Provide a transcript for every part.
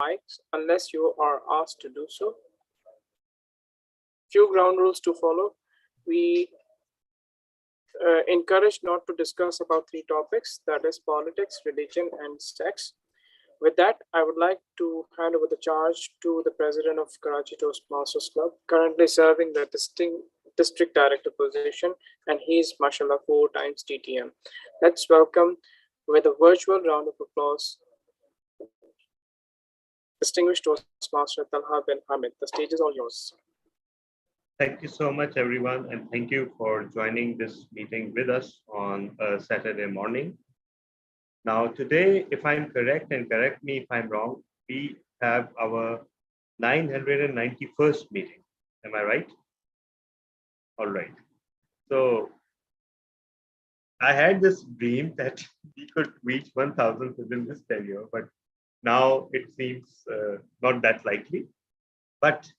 mics unless you are asked to do so. Few ground rules to follow. We encourage not to discuss about three topics, that is politics, religion, and sex. With that, I would like to hand over the charge to the president of Karachi Toastmasters Club, currently serving the district director position, and he is, mashallah, 4 times TTM. Let's welcome with a virtual round of applause distinguished Toastmaster Talha bin Hamid. The stage is all yours. Thank you so much, everyone, and thank you for joining this meeting with us on a Saturday morning. Now, today, if I'm correct, and correct me if I'm wrong, we have our 991st meeting. Am I right? All right. So I had this dream that we could reach 1,000 within this tenure, but now it seems not that likely. But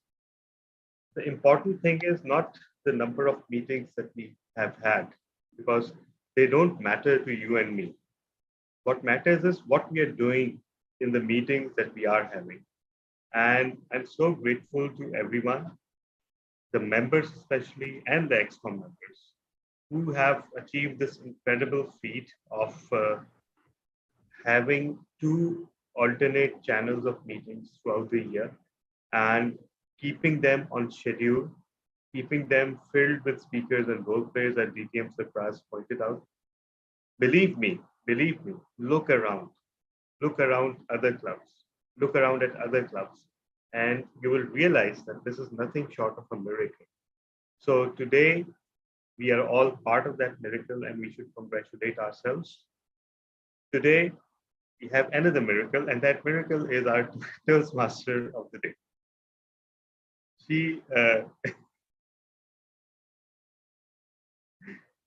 the important thing is not the number of meetings that we have had, because they don't matter to you and me. What matters is what we are doing in the meetings that we are having. And I'm so grateful to everyone, the members especially, and the ExCom members who have achieved this incredible feat of having 2 alternate channels of meetings throughout the year and keeping them on schedule, keeping them filled with speakers and role players, as DTM Sarfraz pointed out. Believe me, look around other clubs, look around at other clubs, and you will realize that this is nothing short of a miracle. So today, we are all part of that miracle, and we should congratulate ourselves. Today, we have another miracle, and that miracle is our Toastmaster of the day.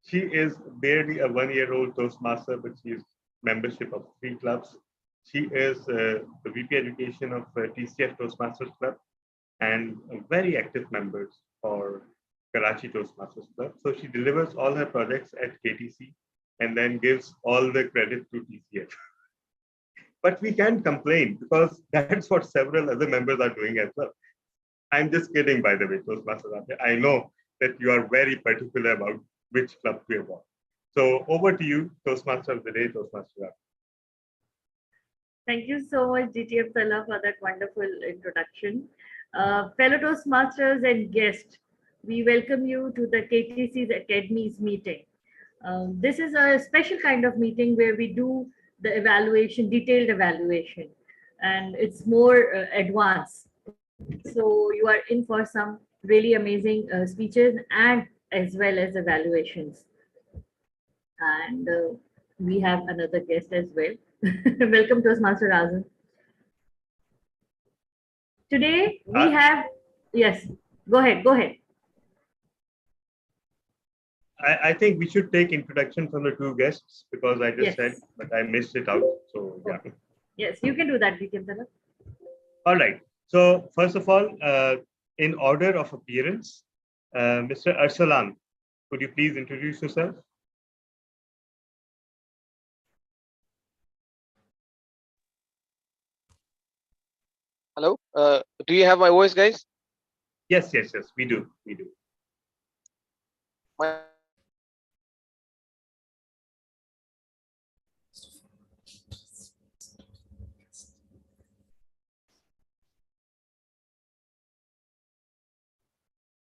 She is barely a 1-year-old Toastmaster, but she is membership of 3 clubs. She is the VP Education of TCF Toastmasters Club and a very active member for Karachi Toastmasters Club. So she delivers all her projects at KTC and then gives all the credit to TCF. But we can't complain because that's what several other members are doing as well. I'm just kidding, by the way, Toastmasters. I know that you are very particular about which club to avoid. So over to you, Toastmaster of the day, Toastmaster. Thank you so much, DTF Talha, for that wonderful introduction. Fellow Toastmasters and guests, we welcome you to the KTC's Academies meeting. This is a special kind of meeting where we do the evaluation, detailed evaluation, and it's more advanced. So you are in for some really amazing speeches and as well as evaluations. And we have another guest as well. Welcome, Toastmaster Azam. Today we have, yes, go ahead. I think we should take introduction from the 2 guests because I just said, but I missed it out. So yeah. Yes, you can do that, DTM Talha. All right. So first of all, in order of appearance, Mr. Arsalan, could you please introduce yourself? Hello, do you have my voice, guys? Yes, we do.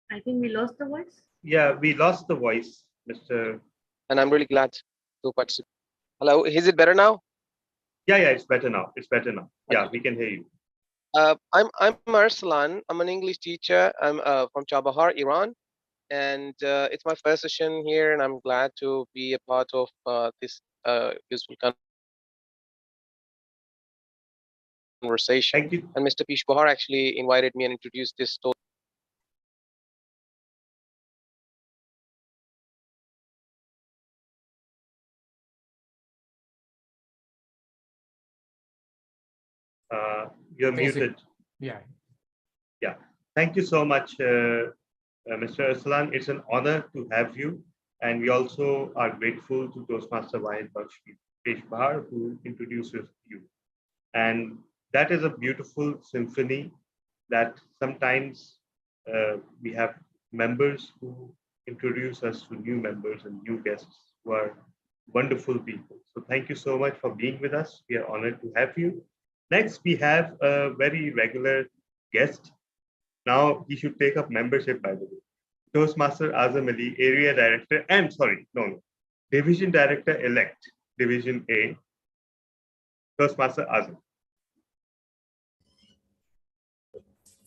I think we lost the voice. Yeah, we lost the voice, Mr. And I'm really glad to participate. Hello, is it better now? Yeah, it's better now. Yeah, we can hear you. I'm Arslan. I'm an English teacher. I'm from Chabahar, Iran, and it's my first session here, and I'm glad to be a part of this useful conversation. Thank you. And Mr. Pish Bahar actually invited me and introduced this. You're muted. Yeah. Thank you so much, Mr. Arslan. It's an honor to have you. And we also are grateful to Toastmaster Wahid Baksh Pesh Bahar, who introduces you. And that is a beautiful symphony that sometimes we have members who introduce us to new members and new guests who are wonderful people. So thank you so much for being with us. We are honored to have you. Next, we have a very regular guest. Now he should take up membership, by the way. Toastmaster Azam Ali, Area Director, and Division Director Elect, Division A, Toastmaster Azam.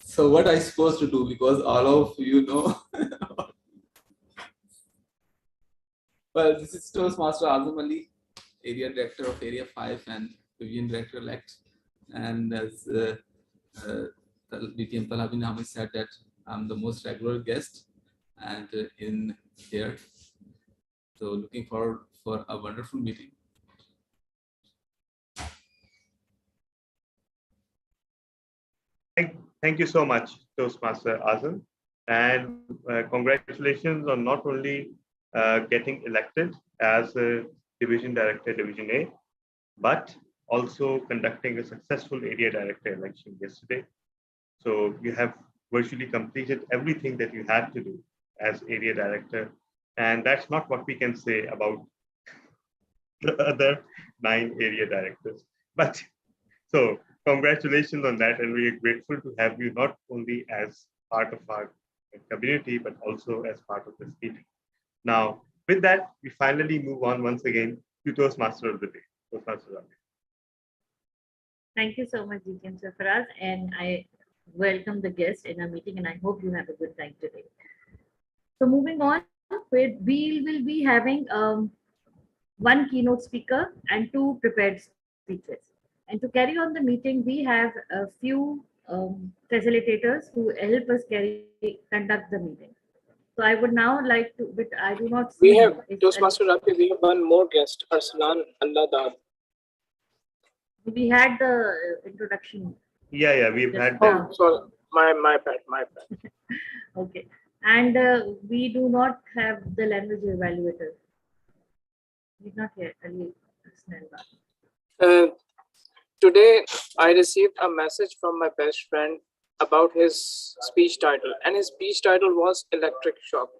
So what I supposed to do, because all of you know. Well, this is Toastmaster Azam Ali, Area Director of Area 5 and Division Director Elect. And as DTM Talabin Hamid said that I'm the most regular guest and in here. So looking forward for a wonderful meeting. Thank you so much, Toastmaster Azam. And congratulations on not only getting elected as a Division Director, Division A, but also conducting a successful Area Director election yesterday. So you have virtually completed everything that you had to do as Area Director. And that's not what we can say about the other 9 Area Directors. But so congratulations on that. And we are grateful to have you not only as part of our community, but also as part of this meeting. Now, with that, we finally move on once again to Toastmaster of the Day. Toastmaster of the Day. Thank you so much, DTM Sarfaraz, and I welcome the guest in our meeting, and I hope you have a good time today. So moving on, we will be having one keynote speaker and 2 prepared speeches. And to carry on the meeting, we have a few facilitators who help us conduct the meeting. So I would now like to, but I do not see. We have Toastmaster Rabia, we have one more guest, Arslan Allah. We had the introduction. Yeah, we've had that. Oh, sorry, my bad. Okay, and we do not have the language evaluator. Did not yet. Today, I received a message from my best friend about his speech title, and his speech title was Electric Shock.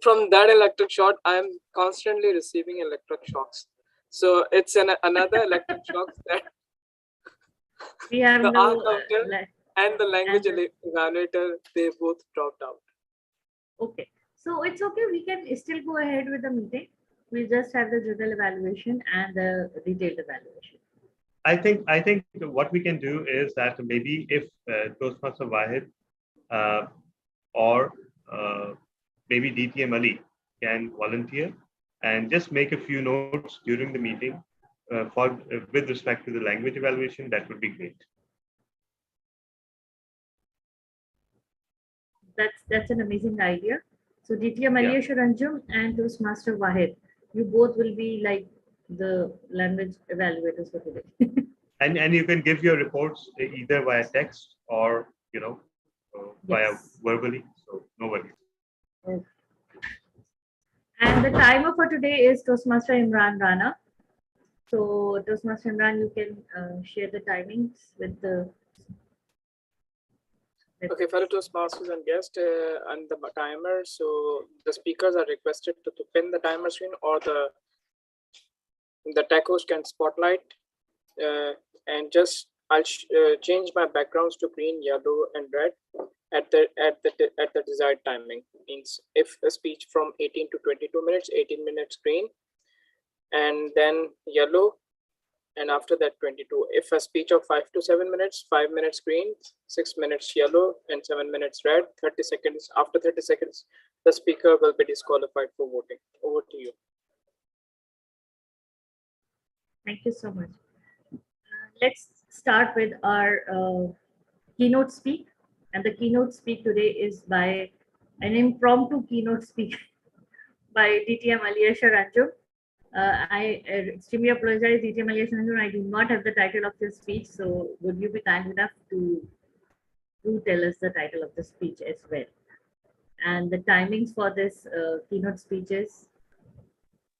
From that electric shock, I am constantly receiving electric shocks. So it's another electric shock that we have the no, counter and the language evaluator, they both dropped out. Okay, so it's okay. We can still go ahead with the meeting. We just have the general evaluation and the detailed evaluation. I think what we can do is that maybe if Toastmaster Wahid or maybe DTM Ali can volunteer and just make a few notes during the meeting with respect to the language evaluation, that would be great. That's an amazing idea. So DTM Ali Anjum and Toastmaster Wahid, you both will be like the language evaluators for today. and you can give your reports either via text or via verbally. So no worries. Okay. And the timer for today is Toastmaster Imran Rana. So Toastmaster Imran, you can share the timings with the. Okay, fellow Toastmasters and guests, and the timer. So the speakers are requested to pin the timer screen, or the tech host can spotlight. And just I'll change my backgrounds to green, yellow, and red at the desired timing. Means if a speech from 18 to 22 minutes, 18 minutes green, and then yellow, and after that 22. If a speech of 5 to 7 minutes, 5 minutes green, 6 minutes yellow, and 7 minutes red. 30 seconds. After 30 seconds, the speaker will be disqualified for voting. Over to you. Thank you so much. Let's start with our keynote speak, and the keynote speak today is by an impromptu keynote speak by DTM Aliasha Ranjum. I extremely apologize, DTM Aliasha Ranjum. I do not have the title of this speech, so would you be kind enough to tell us the title of the speech as well? And the timings for this keynote speech is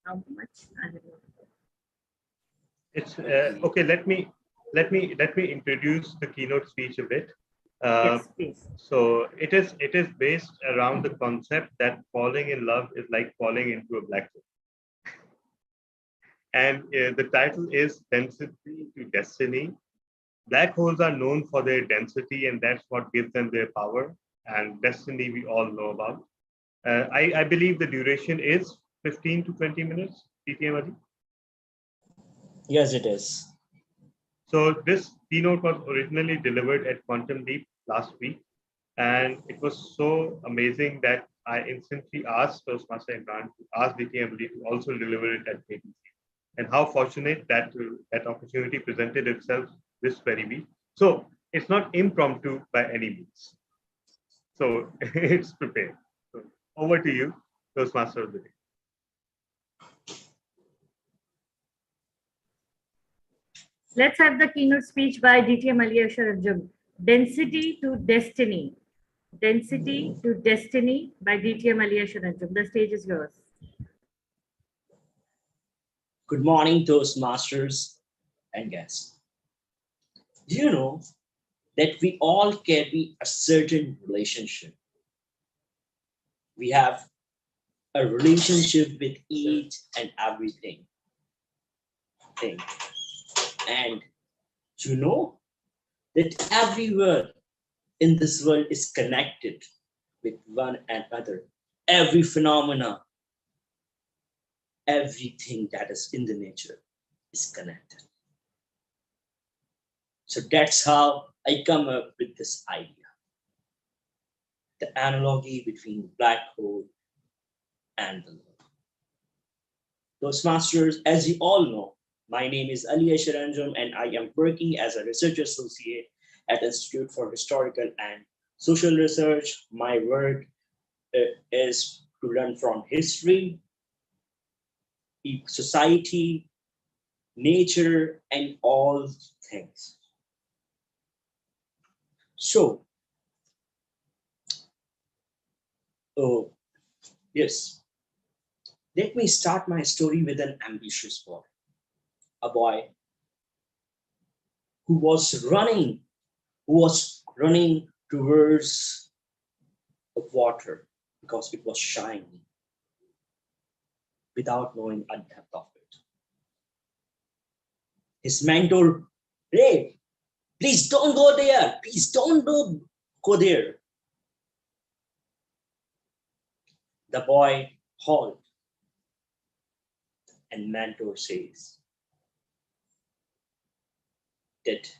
how much? I don't know. It's okay. Let me let me introduce the keynote speech a bit. Yes, please. So it is based around the concept that falling in love is like falling into a black hole. And the title is Density to Destiny. Black holes are known for their density, and that's what gives them their power. And destiny, we all know about. I believe the duration is 15 to 20 minutes, PTM Ali? Yes, it is. So this keynote was originally delivered at Quantum Leap last week, and it was so amazing that I instantly asked Toastmaster Imran to ask DTM Ali to also deliver it at KTC. And how fortunate that that opportunity presented itself this very week. So it's not impromptu by any means. So it's prepared. So over to you, Toastmaster of the day. Let's have the keynote speech by DTM Anjum. Density to Destiny. Density to Destiny by DTM Anjum. The stage is yours. Good morning, Toastmasters and guests. Do you know that we all carry a certain relationship? We have a relationship with each and everything. And you know that everywhere in this world is connected with one another. Every phenomena, everything that is in the nature is connected. So that's how I come up with this idea. The analogy between black hole and the love. Toastmasters, as you all know, my name is Rabia Zeeshan and I am working as a research associate at Institute for Historical and Social Research. My work is to learn from history, society, nature, and all things. So, yes, let me start my story with an ambitious boy. A boy who was running towards the water because it was shining without knowing a depth of it. His mentor, hey, please don't go there. Please don't go there. The boy halted, and mentor says that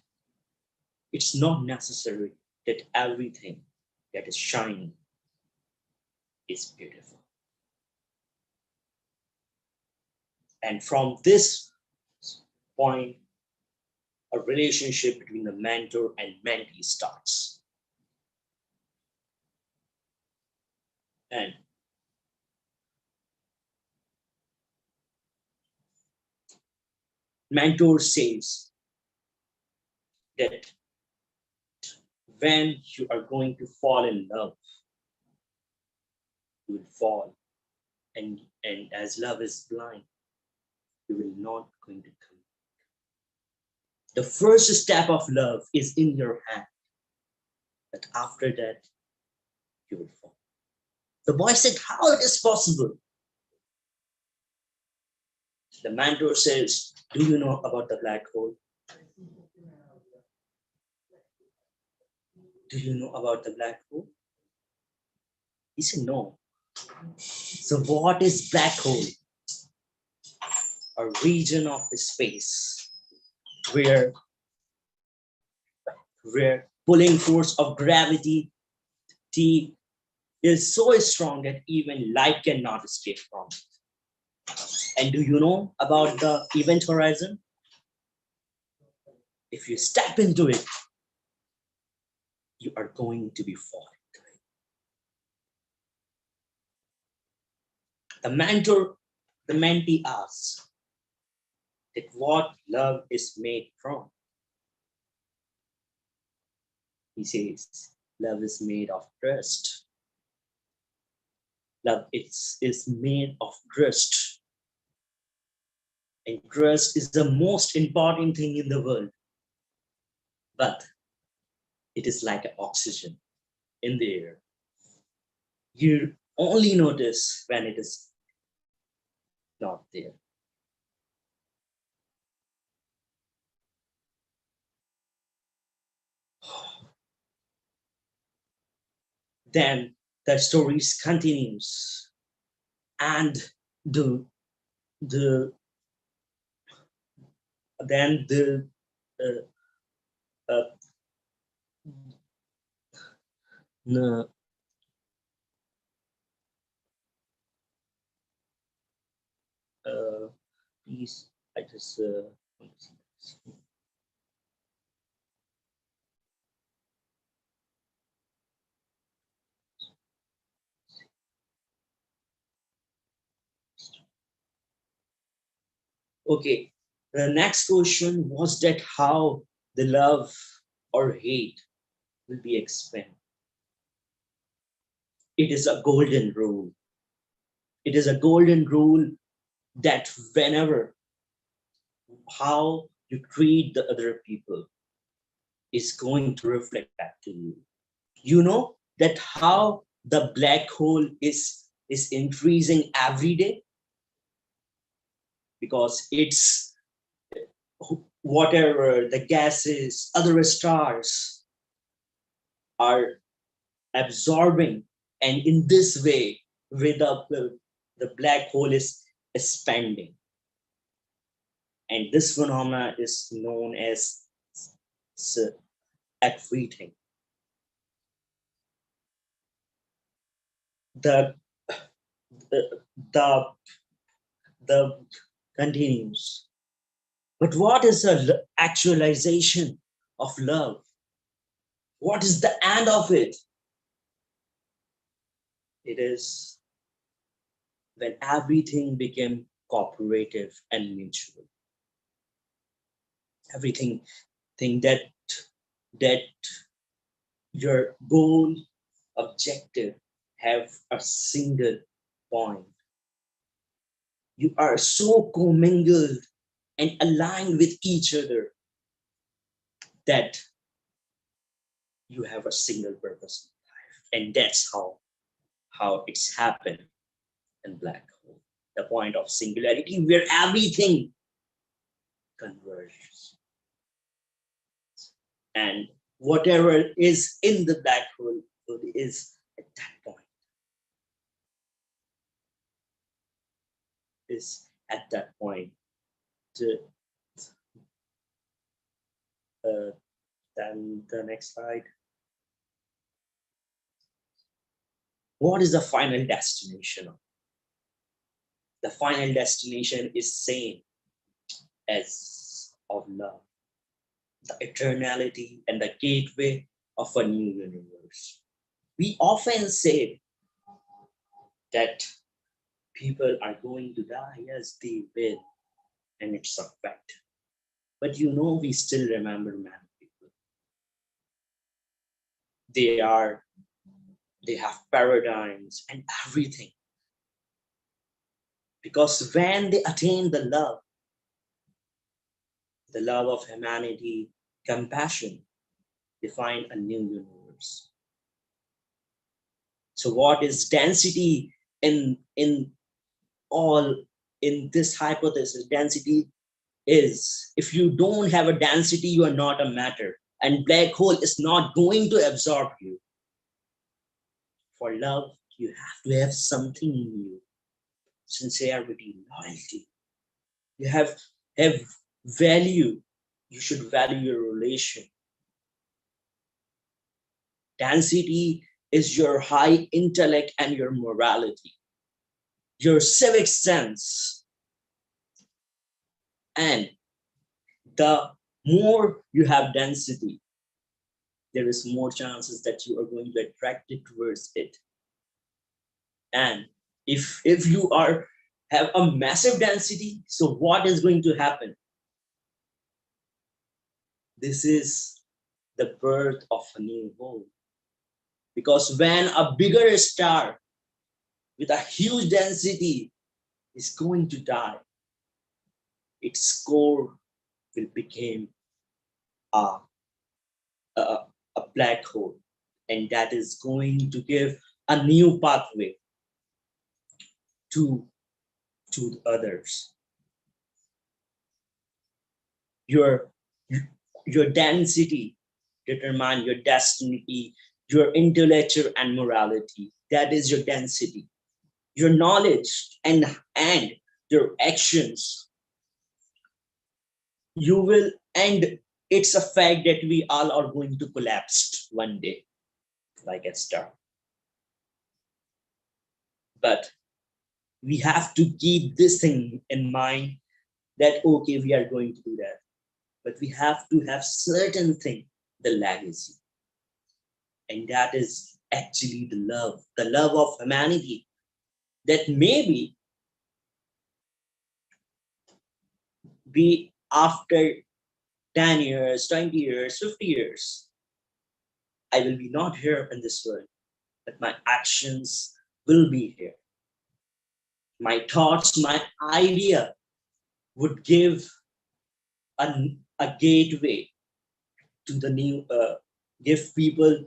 it's not necessary that everything that is shining is beautiful. And from this point, a relationship between the mentor and mentee starts. And mentor says that when you are going to fall in love, you will fall. And as love is blind, you will not going to come. The first step of love is in your hand. But after that, you will fall. The boy said, how it is possible? The mentor says, do you know about the black hole? Do you know about the black hole? He said, no. So what is black hole? A region of the space where pulling force of gravity is so strong that even light cannot escape from it. And do you know about the event horizon? If you step into it, you are going to be falling. The mentor, the mentee asks that what love is made from. He says, love is made of trust. Love is made of trust. And trust is the most important thing in the world. but it is like oxygen in the air. You only notice when it is not there. Then the stories continues, and the the then the uh, uh, no, please, I just okay. The next question was that how the love or hate will be expanded. It is a golden rule. It is a golden rule that whenever how you treat the other people is going to reflect back to you. You know that how the black hole is increasing every day because it's whatever the gases, other stars are absorbing, and in this way, with the black hole is expanding. And this phenomena is known as everything. The the the continues. But what is the actualization of love? What is the end of it? It is when everything became cooperative and mutual. Everything that your goal, objective have a single point. You are so commingled and aligned with each other that you have a single purpose in life. And that's how it's happened in black hole. The point of singularity where everything converges. And whatever is in the black hole is at that point. Is at that point. Then the next slide. What is the final destination? The final destination is same as of love, the eternality and the gateway of a new universe. We often say that people are going to die. Yes, they will, and it's a fact. But you know, we still remember many people. They have paradigms and everything. Because when they attain the love of humanity, compassion, they find a new universe. So what is density in all in this hypothesis? Density is, if you don't have a density, you are not a matter. And black hole is not going to absorb you. For love, you have to have something in you. Sincerity, loyalty. You have value. You should value your relation. Density is your high intellect and your morality, your civic sense. And the more you have density, there is more chances that you are going to attract it towards it. And if you have a massive density, so what is going to happen? This is the birth of a new hole. Because when a bigger star with a huge density is going to die, its core will become a black hole, and that is going to give a new pathway to others. Your density determine your destiny, your intellectual and morality. That is your density. Your knowledge and your actions. You will, and it's a fact that we all are going to collapse one day, like a star. But we have to keep this thing in mind that, okay, we are going to do that. But we have to have certain thing, the legacy. And that is actually the love of humanity, that maybe be after 10 years, 20 years, 50 years, I will be not here in this world, but my actions will be here. My thoughts, my idea would give a gateway to the new, give people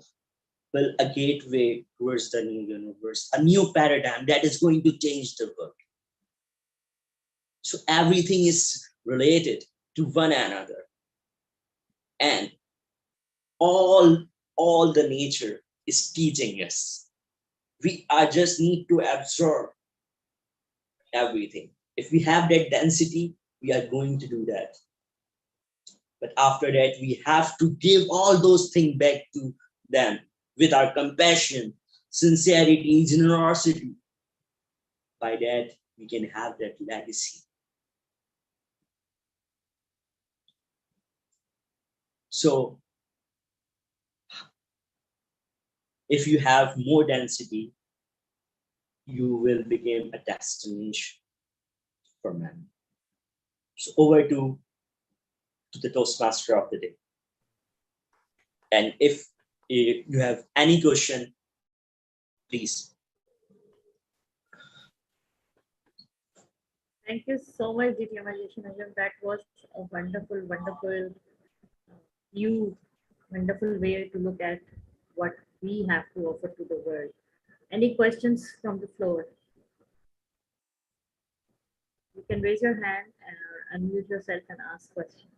a gateway towards the new universe, a new paradigm that is going to change the world. So everything is related to one another, and all the nature is teaching us. We are just need to absorb everything. If we have that density, we are going to do that. But after that, we have to give all those things back to them with our compassion, sincerity, generosity. By that, we can have that legacy. So if you have more density, you will become a destination for man. So over to the Toastmaster of the day. And if you have any question, please. Thank you so much, Rabia Zeeshan. That was a wonderful, wonderful view, wonderful way to look at what we have to offer to the world. Any questions from the floor? You can raise your hand and unmute yourself and ask questions.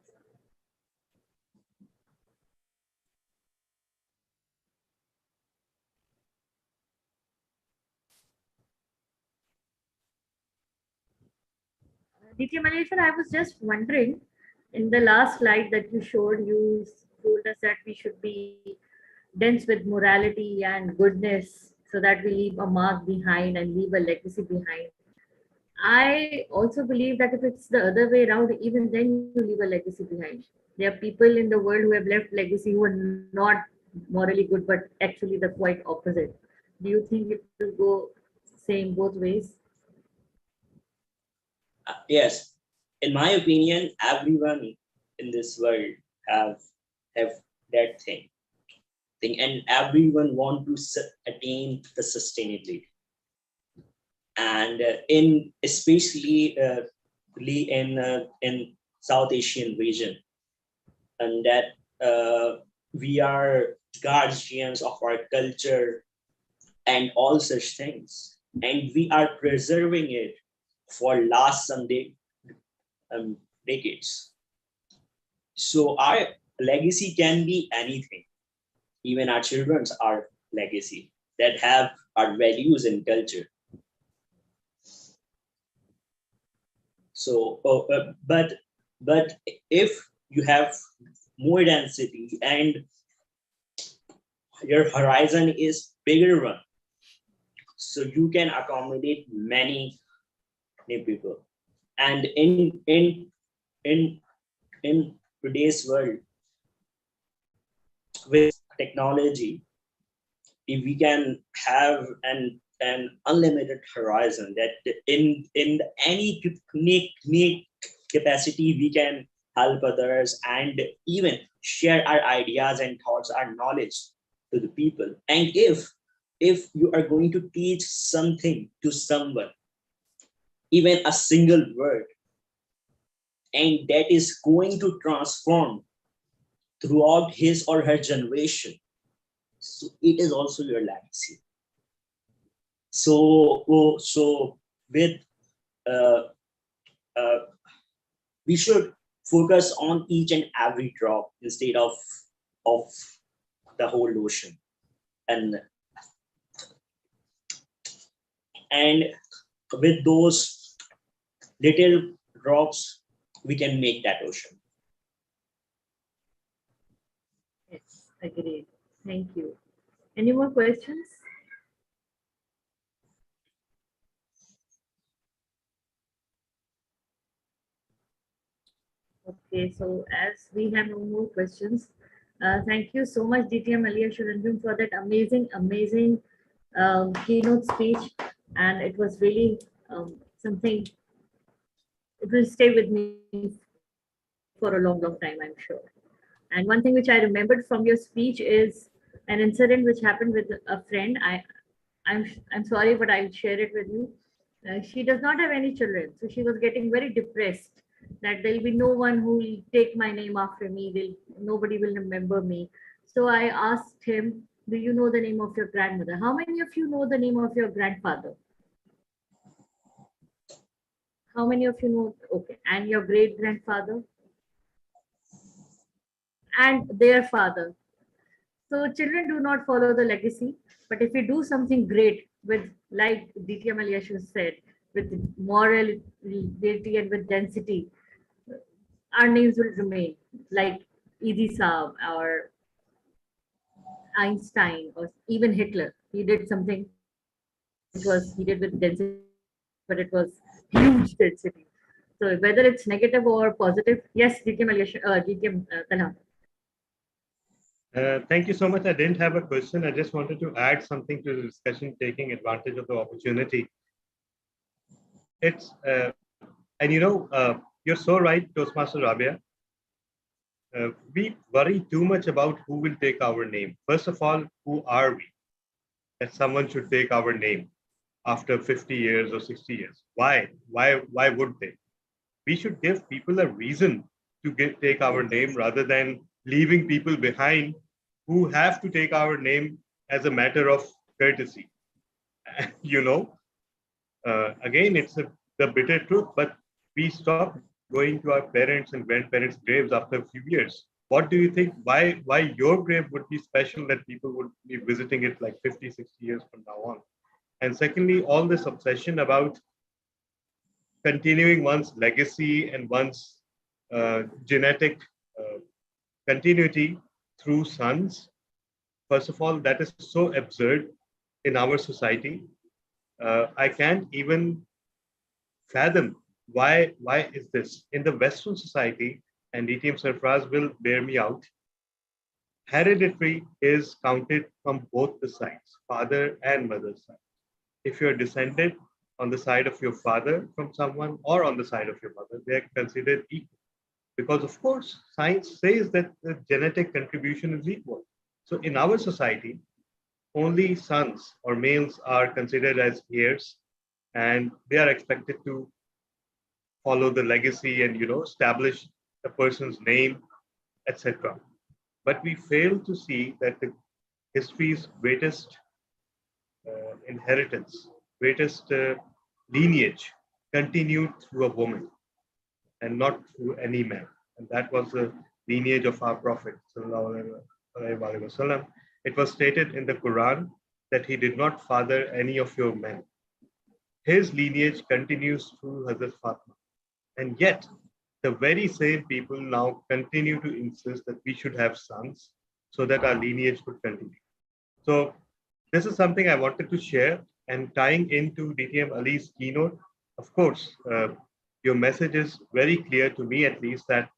Rabia, I was just wondering, in the last slide that you showed, you told us that we should be dense with morality and goodness so that we leave a mark behind and leave a legacy behind. I also believe that if it's the other way around, even then you leave a legacy behind. There are people in the world who have left legacy who are not morally good, but actually the quite opposite. Do you think it will go same both ways? Yes, in my opinion, everyone in this world have that thing, and everyone want to attain the sustainability. And in especially in South Asian region, and that we are guardians of our culture and all such things, and we are preserving it for last some decades. So our legacy can be anything. Even our children's are legacy that have our values and culture. So, but if you have more density and your horizon is bigger one, so you can accommodate many people. And in today's world with technology, if we can have an unlimited horizon, that in any unique capacity we can help others and even share our ideas and thoughts, our knowledge to the people. And if you are going to teach something to someone, even a single word, and that is going to transform throughout his or her generation, So it is also your legacy. So with we should focus on each and every drop instead of the whole ocean. And with those little drops, we can make that ocean. Yes, agreed. Thank you. Any more questions? Okay, so as we have no more questions, thank you so much, DTM Aliya Shuranjan, for that amazing keynote speech. And it was really something, it will stay with me for a long time, I'm sure. And one thing which I remembered from your speech is an incident which happened with a friend. I'm sorry, but I'll share it with you. She does not have any children, so she was getting very depressed that there'll be no one who will take my name after me. Nobody will remember me. So I asked him, "Do you know the name of your grandmother? How many of you know the name of your grandfather? How many of you know? Okay, and your great grandfather and their father." So children do not follow the legacy, but if we do something great with, like DTM Aliashu said, with morality and with density, our names will remain. Like Edie Saab or Einstein or even Hitler. He did something. He did with density, but it was huge density. So whether it's negative or positive, yes, DTM Aliashu, DTM Talha. Thank you so much. I didn't have a question. I just wanted to add something to the discussion, taking advantage of the opportunity. It's, and you're so right, Toastmaster Rabia. We worry too much about who will take our name. First of all, who are we? That someone should take our name after 50 years or 60 years. Why? Why would they? We should give people a reason to take our name rather than leaving people behind who have to take our name as a matter of courtesy. Again, it's the bitter truth, but we stop going to our parents and grandparents' graves after a few years. What do you think? Why your grave would be special that people would be visiting it like 50, 60 years from now on? And secondly, all this obsession about continuing one's legacy and one's genetic continuity through sons. First of all, that is so absurd in our society. I can't even fathom why is this in the Western society, and DTM Sarfraz will bear me out. Hereditary is counted from both the sides, father and mother's side. If you're descended on the side of your father from someone or on the side of your mother, they're considered equal. Because of course, science says that the genetic contribution is equal. So in our society, only sons or males are considered as heirs, and they are expected to follow the legacy and establish the person's name, etc. But we fail to see that the history's greatest inheritance, greatest lineage continued through a woman and not through any man. And that was the lineage of our Prophet. It was stated in the Quran that he did not father any of your men. His lineage continues through Hazrat Fatima. And yet, the very same people now continue to insist that we should have sons so that our lineage could continue. So this is something I wanted to share, and tying into DTM Ali's keynote. Of course, your message is very clear to me, at least, that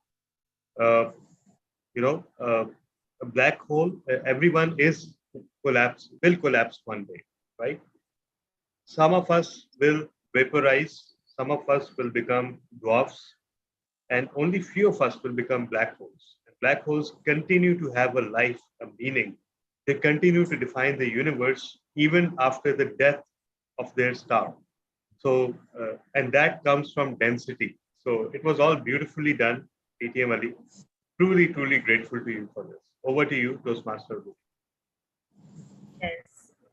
a black hole, everyone will collapse one day, right? Some of us will vaporize, some of us will become dwarfs, and only few of us will become black holes. And black holes continue to have a life, a meaning. They continue to define the universe even after the death of their star. So, and that comes from density. So it was all beautifully done, DTM Ali. Truly, truly grateful to you for this. Over to you, Toastmaster.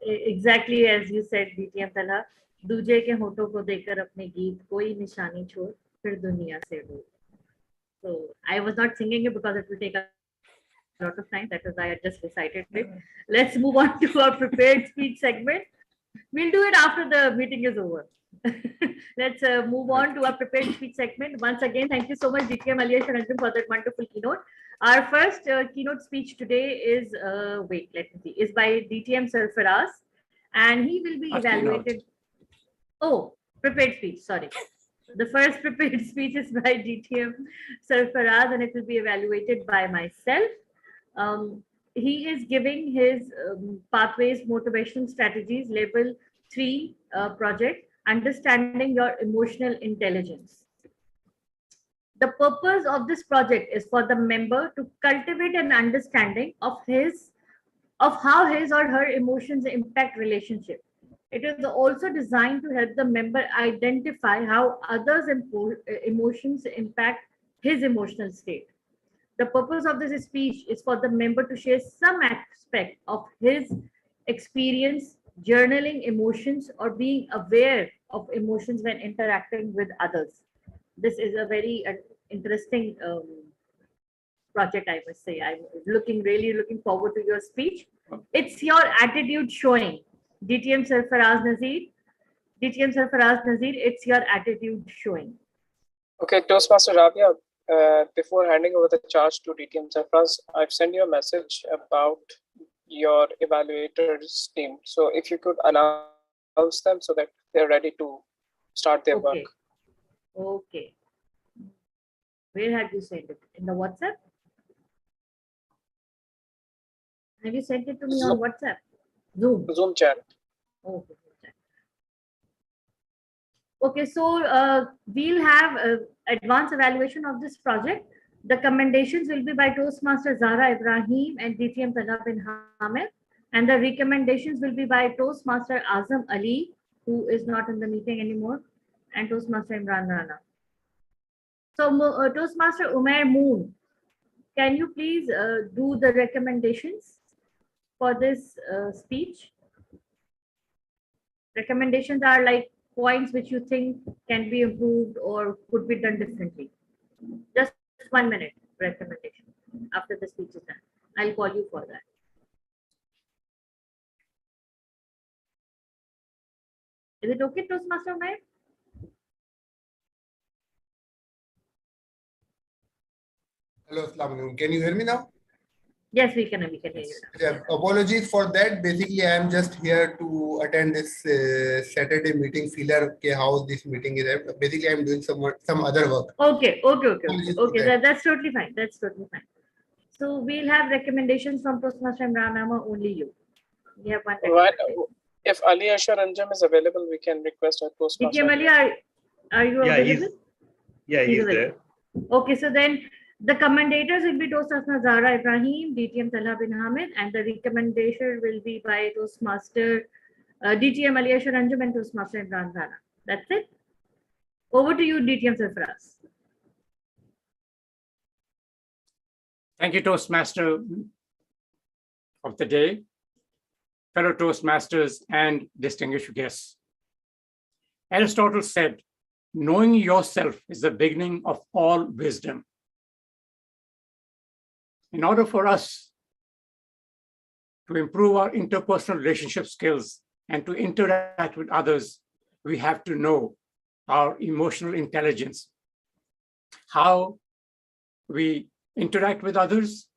Exactly as you said, DTM Talha. दूजे के होठों को देकर अपने गीत कोई निशानी छोड़ फिर दुनिया से दूर. So I was not singing it because it will take a lot of time. That is why I just recited it. Let's move on to our prepared speech segment. We'll do it after the meeting is over. Let's move on to our prepared speech segment. Once again, thank you so much, DTM Aliya Sharanjan, for that wonderful keynote. Our first keynote speech today is, is by DTM Sarfaraz, and he will be evaluated. Oh, prepared speech, sorry. The first prepared speech is by DTM Sarfaraz, and it will be evaluated by myself. He is giving his Pathways Motivational Strategies Level 3 project, Understanding Your Emotional Intelligence. The purpose of this project is for the member to cultivate an understanding of how his or her emotions impact relationship. It is also designed to help the member identify how others' emotions impact his emotional state. The purpose of this speech is for the member to share some aspect of his experience, journaling emotions, or being aware of emotions when interacting with others. This is a very interesting project, I must say. I'm really looking forward to your speech. It's your attitude showing. DTM Sarfaraz Nazir, it's your attitude showing. Okay, Toastmaster Rabia, before handing over the charge to DTM Sarfaraz, I've sent you a message about your evaluators team. So if you could announce them so that they're ready to start their work. Okay. Where have you sent it? In the WhatsApp? Have you sent it to me on WhatsApp? Zoom chat. Okay. Okay, so we'll have advanced evaluation of this project. The commendations will be by Toastmaster Zahra Ibrahim and DTM Talha bin Hamid, and the recommendations will be by Toastmaster Azam Ali, who is not in the meeting anymore, and Toastmaster Imran Rana. So Toastmaster Umair Moon, can you please do the recommendations for this speech? Recommendations are like points which you think can be improved or could be done differently. Just 1 minute recommendation after the speech is done. I'll call you for that. Is it okay, Toastmaster Umair? Hello, Assalamualaikum. Can you hear me now? Yes, we can hear you now. Yeah, apologies for that. Basically, I am just here to attend this Saturday meeting, feeler how this meeting is. Basically, I am doing some other work. Okay. That's totally fine. So we'll have recommendations from Toastmaster Imran Rana, only you. We have one. If Ali Ashar Anjum is available, we can request our Toastmaster. DTM Ali, are you available? He's there. Okay, so then the commentators will be Toastmaster Zahra Ibrahim, DTM Talha bin Hamid, and the recommendation will be by Toastmaster DTM Aliya Sharanjam and Toastmaster Imran Rana. That's it. Over to you, DTM Sarfaraz. Thank you, Toastmaster of the day, fellow Toastmasters, and distinguished guests. Aristotle said, knowing yourself is the beginning of all wisdom. In order for us to improve our interpersonal relationship skills and to interact with others, we have to know our emotional intelligence, how we interact with others,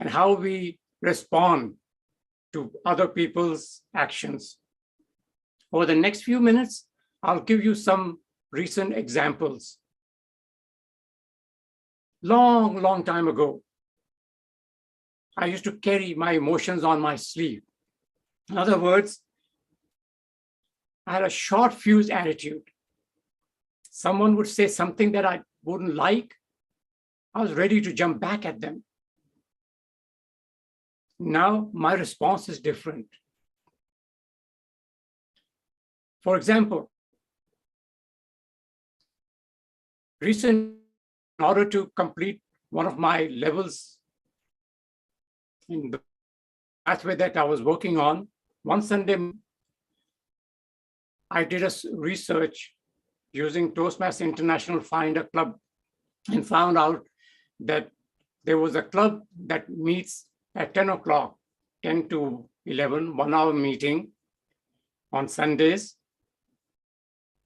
and how we respond to other people's actions. Over the next few minutes, I'll give you some recent examples. Long time ago, I used to carry my emotions on my sleeve. In other words, I had a short fuse attitude. Someone would say something that I wouldn't like. I was ready to jump back at them. Now my response is different. For example, recently, in order to complete one of my levels in the pathway that I was working on, One Sunday, I did a research using Toastmasters International Find a Club and found out that there was a club that meets at 10 o'clock, 10 to 11, 1 hour meeting on Sundays.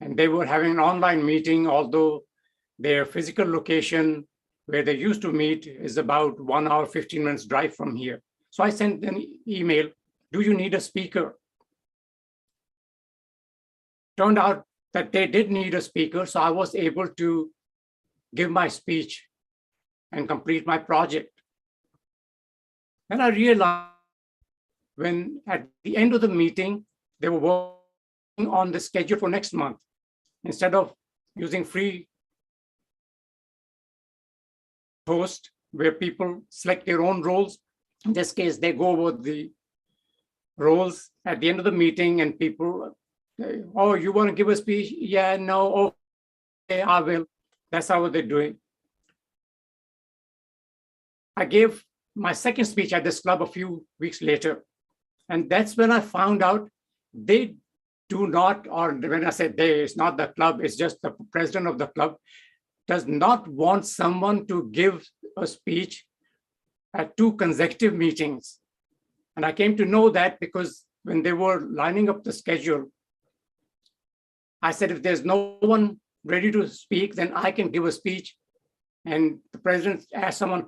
And they were having an online meeting, although their physical location where they used to meet is about 1 hour, 15 minutes drive from here. So I sent an email, do you need a speaker? Turned out that they did need a speaker, so I was able to give my speech and complete my project. And I realized when at the end of the meeting, they were working on the schedule for next month. Instead of using free host where people select their own roles, in this case, they go over the roles at the end of the meeting and people, oh, you want to give a speech? Yeah, no, okay, I will. That's how they're doing. I gave my second speech at this club a few weeks later. And that's when I found out they do not, or when I say they, it's not the club, it's just the president of the club, does not want someone to give a speech at 2 consecutive meetings. And I came to know that because when they were lining up the schedule, I said, if there's no one ready to speak, then I can give a speech. And the president asked someone,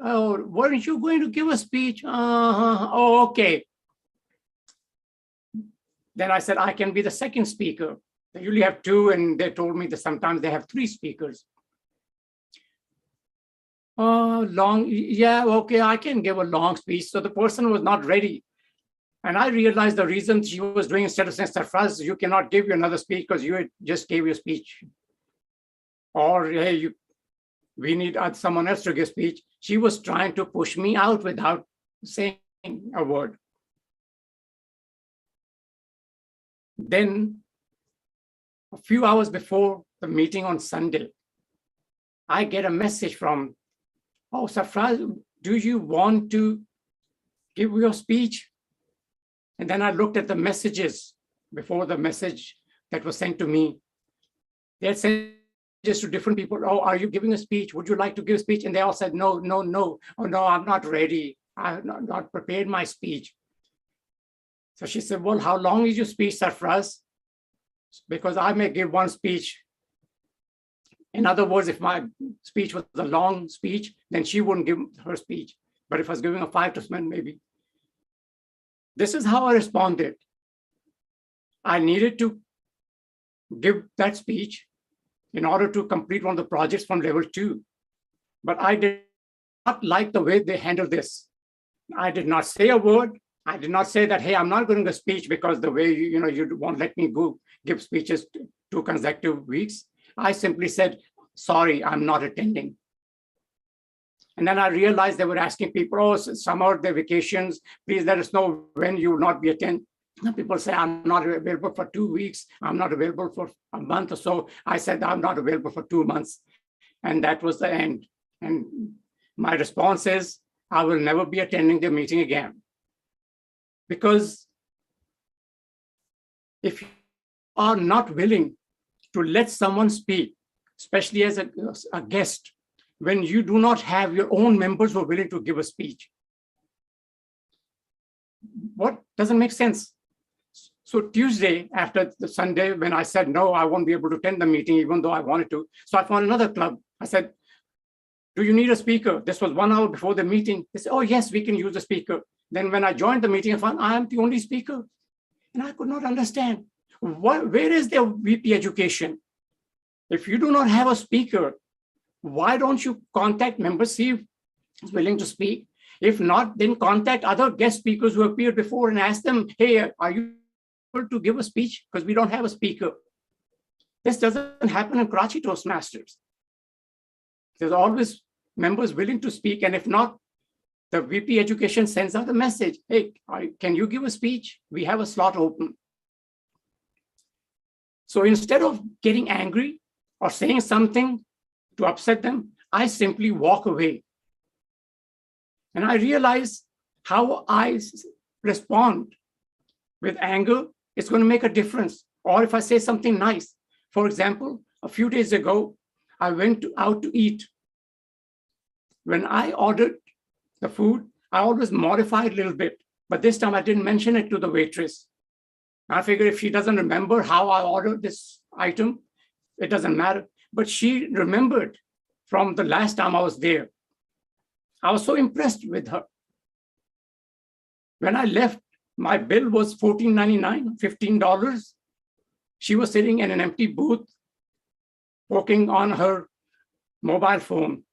oh, weren't you going to give a speech? Oh, okay. Then I said, I can be the second speaker. They usually have 2, and they told me that sometimes they have 3 speakers. Oh, long, yeah, okay, I can give a long speech. So the person was not ready. And I realized the reason she was doing, instead of saying, Sarfraz, you cannot give you another speech because you just gave your speech. Or, hey, we need someone else to give speech. She was trying to push me out without saying a word. Then, a few hours before the meeting on Sunday, I get a message from, oh, Sarfraz, do you want to give your speech? And then I looked at the messages before the message that was sent to me. They had sent messages to different people. Oh, are you giving a speech? Would you like to give a speech? And they all said, no, no, no. Oh, no, I'm not ready. I have not prepared my speech. So she said, well, how long is your speech, Sarfraz? Because I may give one speech. In other words, if my speech was a long speech, then she wouldn't give her speech. But if I was giving a 5 to 7, maybe. This is how I responded. I needed to give that speech in order to complete one of the projects from level 2. But I did not like the way they handled this. I did not say a word. I did not say that, hey, I'm not going to give a speech because the way you won't let me go give speeches 2 consecutive weeks. I simply said, sorry, I'm not attending. And then I realized they were asking people, oh, summer, their vacations, please let us know when you will not be attending. People say, I'm not available for 2 weeks. I'm not available for a month or so. I said, I'm not available for 2 months. And that was the end. And my response is, I will never be attending the meeting again. Because if you are not willing to let someone speak, especially as a guest, when you do not have your own members who are willing to give a speech, what doesn't make sense? So Tuesday, after the Sunday, when I said, no, I won't be able to attend the meeting, even though I wanted to. So I found another club. I said, do you need a speaker? This was 1 hour before the meeting. They said, oh, yes, we can use a speaker. Then when I joined the meeting, I found I am the only speaker. And I could not understand. Where is their VP education? If you do not have a speaker, why don't you contact members, see if he's willing to speak? If not, then contact other guest speakers who appeared before and ask them, hey, are you able to give a speech? Because we don't have a speaker. This doesn't happen in Karachi Toastmasters. There's always members willing to speak. And if not, the VP education sends out a message. Hey, can you give a speech? We have a slot open. So instead of getting angry or saying something to upset them, I simply walk away. And I realize how I respond with anger, it's going to make a difference. Or if I say something nice. For example, a few days ago, I went out to eat. When I ordered the food, I always modified a little bit, but this time I didn't mention it to the waitress. I figured if she doesn't remember how I ordered this item, it doesn't matter. But she remembered from the last time I was there. I was so impressed with her. When I left, my bill was $14.99, $15. She was sitting in an empty booth, working on her mobile phone.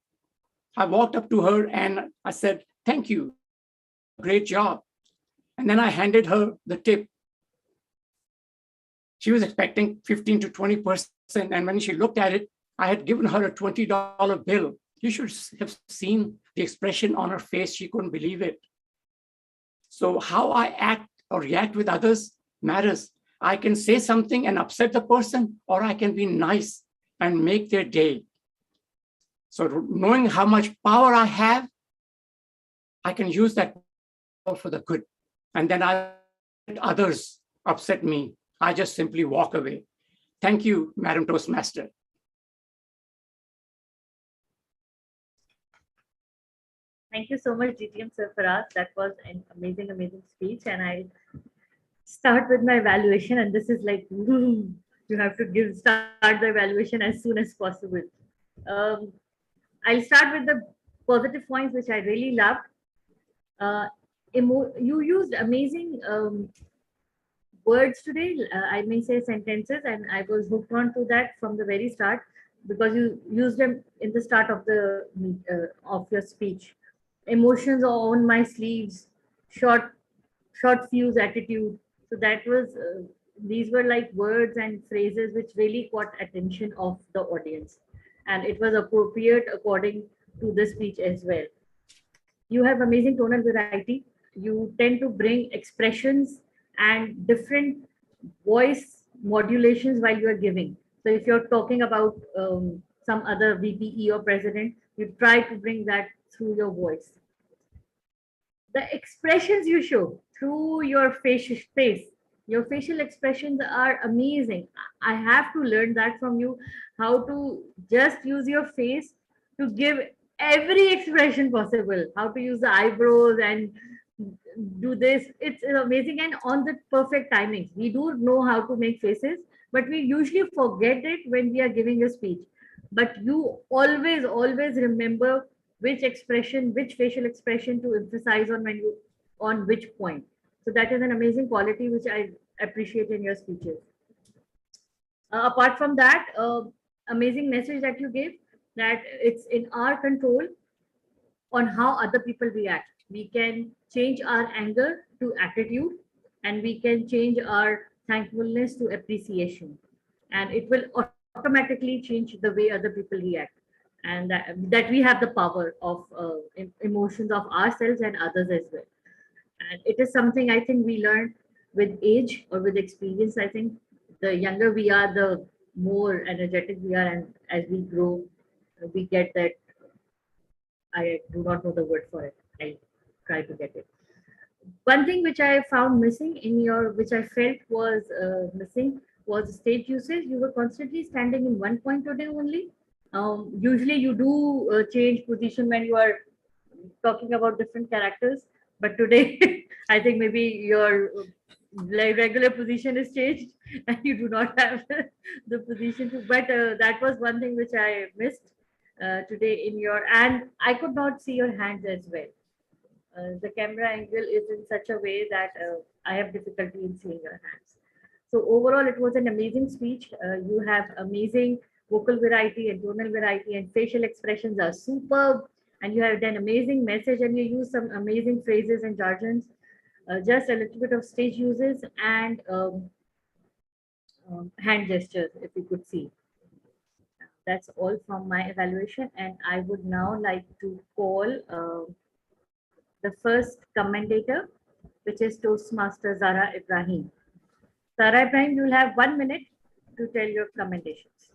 I walked up to her and I said, "Thank you, great job." And then I handed her the tip. She was expecting 15 to 20%. And when she looked at it, I had given her a $20 bill. You should have seen the expression on her face. She couldn't believe it. So how I act or react with others matters. I can say something and upset the person, or I can be nice and make their day. So knowing how much power I have, I can use that power for the good. And then I let others upset me. I just simply walk away. Thank you, Madam Toastmaster. Thank you so much, GTM Sarfaraz. That was an amazing, amazing speech. And I start with my evaluation. And this is like, you have to start the evaluation as soon as possible. I'll start with the positive points, which I really loved. You used amazing words today. I may say sentences, and I was hooked on to that from the very start because you used them in the start of your speech. Emotions are on my sleeves, short fuse attitude. So that was these were like words and phrases which really caught attention of the audience, and it was appropriate according to the speech as well. You have amazing tonal variety. You tend to bring expressions and different voice modulations while you are giving. So if you're talking about some other VPE or president, you try to bring that through your voice. The expressions you show through your face, your facial expressions are amazing. I have to learn that from you, how to just use your face to give every expression possible, how to use the eyebrows and do this. It's amazing, and on the perfect timings. We do know how to make faces, but we usually forget it when we are giving a speech. But you always remember which expression, which facial expression to emphasize on which point. So that is an amazing quality which I appreciate in your speeches. Apart from that, amazing message that you gave, that it's in our control on how other people react. We can change our anger to attitude, and we can change our thankfulness to appreciation, and it will automatically change the way other people react, and that we have the power of emotions of ourselves and others as well. And it is something I think we learn with age or with experience. I think the younger we are, the more energetic we are, and as we grow, we get that. I do not know the word for it. I try to get it. One thing which I found missing in which I felt was missing, was stage usage. You were constantly standing in one point today only. Usually you do change position when you are talking about different characters, but today I think maybe your regular position is changed and you do not have the position to. But that was one thing which I missed today and I could not see your hands as well. The camera angle is in such a way that I have difficulty in seeing your hands. So overall, it was an amazing speech. You have amazing vocal variety and tonal variety, and facial expressions are superb. And you have done amazing message, and you use some amazing phrases and jargons. Just a little bit of stage uses and hand gestures, if you could see. That's all from my evaluation, and I would now like to call the first commentator, which is Toastmaster Zara Ibrahim. Zara Ibrahim, you will have 1 minute to tell your commendations.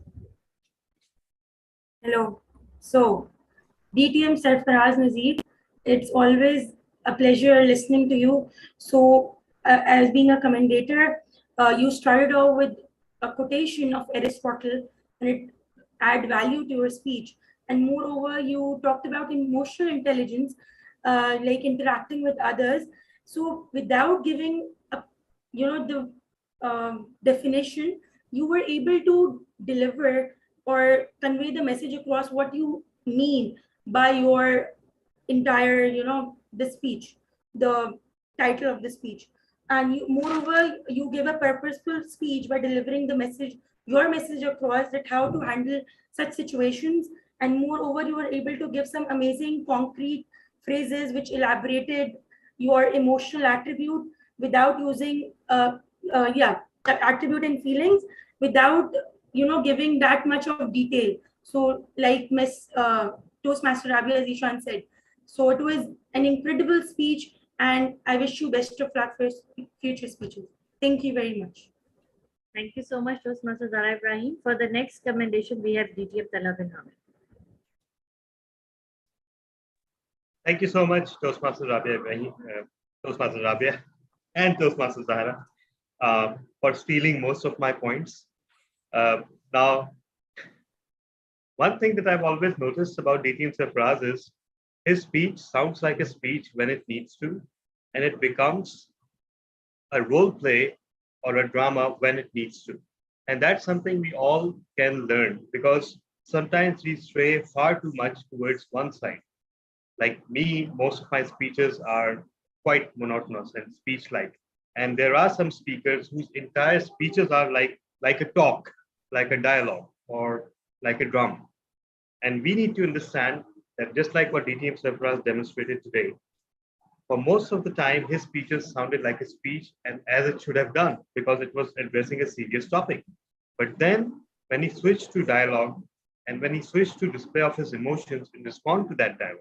Hello. So, DTM Sarfaraz Nazeer, it's always a pleasure listening to you. So, as being a commentator, you started off with a quotation of Aristotle, and it add value to your speech. And moreover, you talked about emotional intelligence, like interacting with others. So without giving a, the definition, you were able to deliver or convey the message across what you mean by your entire, the speech, the title of the speech. And moreover, you give a purposeful speech by delivering the message, your message across, that how to handle such situations. And moreover, you were able to give some amazing concrete phrases which elaborated your emotional attribute without using attribute and feelings, without giving that much of detail. So like Miss Toastmaster Rabia Zeeshan said, so it was an incredible speech, and I wish you best of luck for future speeches. Thank you very much. Thank you so much, Toastmaster Zara Ibrahim. For the next commendation, we have DTM Talab bin Hamid. Thank you so much, Toastmaster Rabia Ibrahim, Toastmaster Rabia, and Toastmaster Zahra for stealing most of my points. Now, one thing that I've always noticed about DTM Sarfraz is his speech sounds like a speech when it needs to, and it becomes a role play or a drama when it needs to. And that's something we all can learn, because sometimes we stray far too much towards one side. Like me, most of my speeches are quite monotonous and speech-like. And there are some speakers whose entire speeches are like a talk, like a dialogue, or like a drama. And we need to understand that just like what DTM Sarfraz demonstrated today, for most of the time, his speeches sounded like a speech, and as it should have done, because it was addressing a serious topic. But then when he switched to dialogue, and when he switched to display of his emotions in response to that dialogue,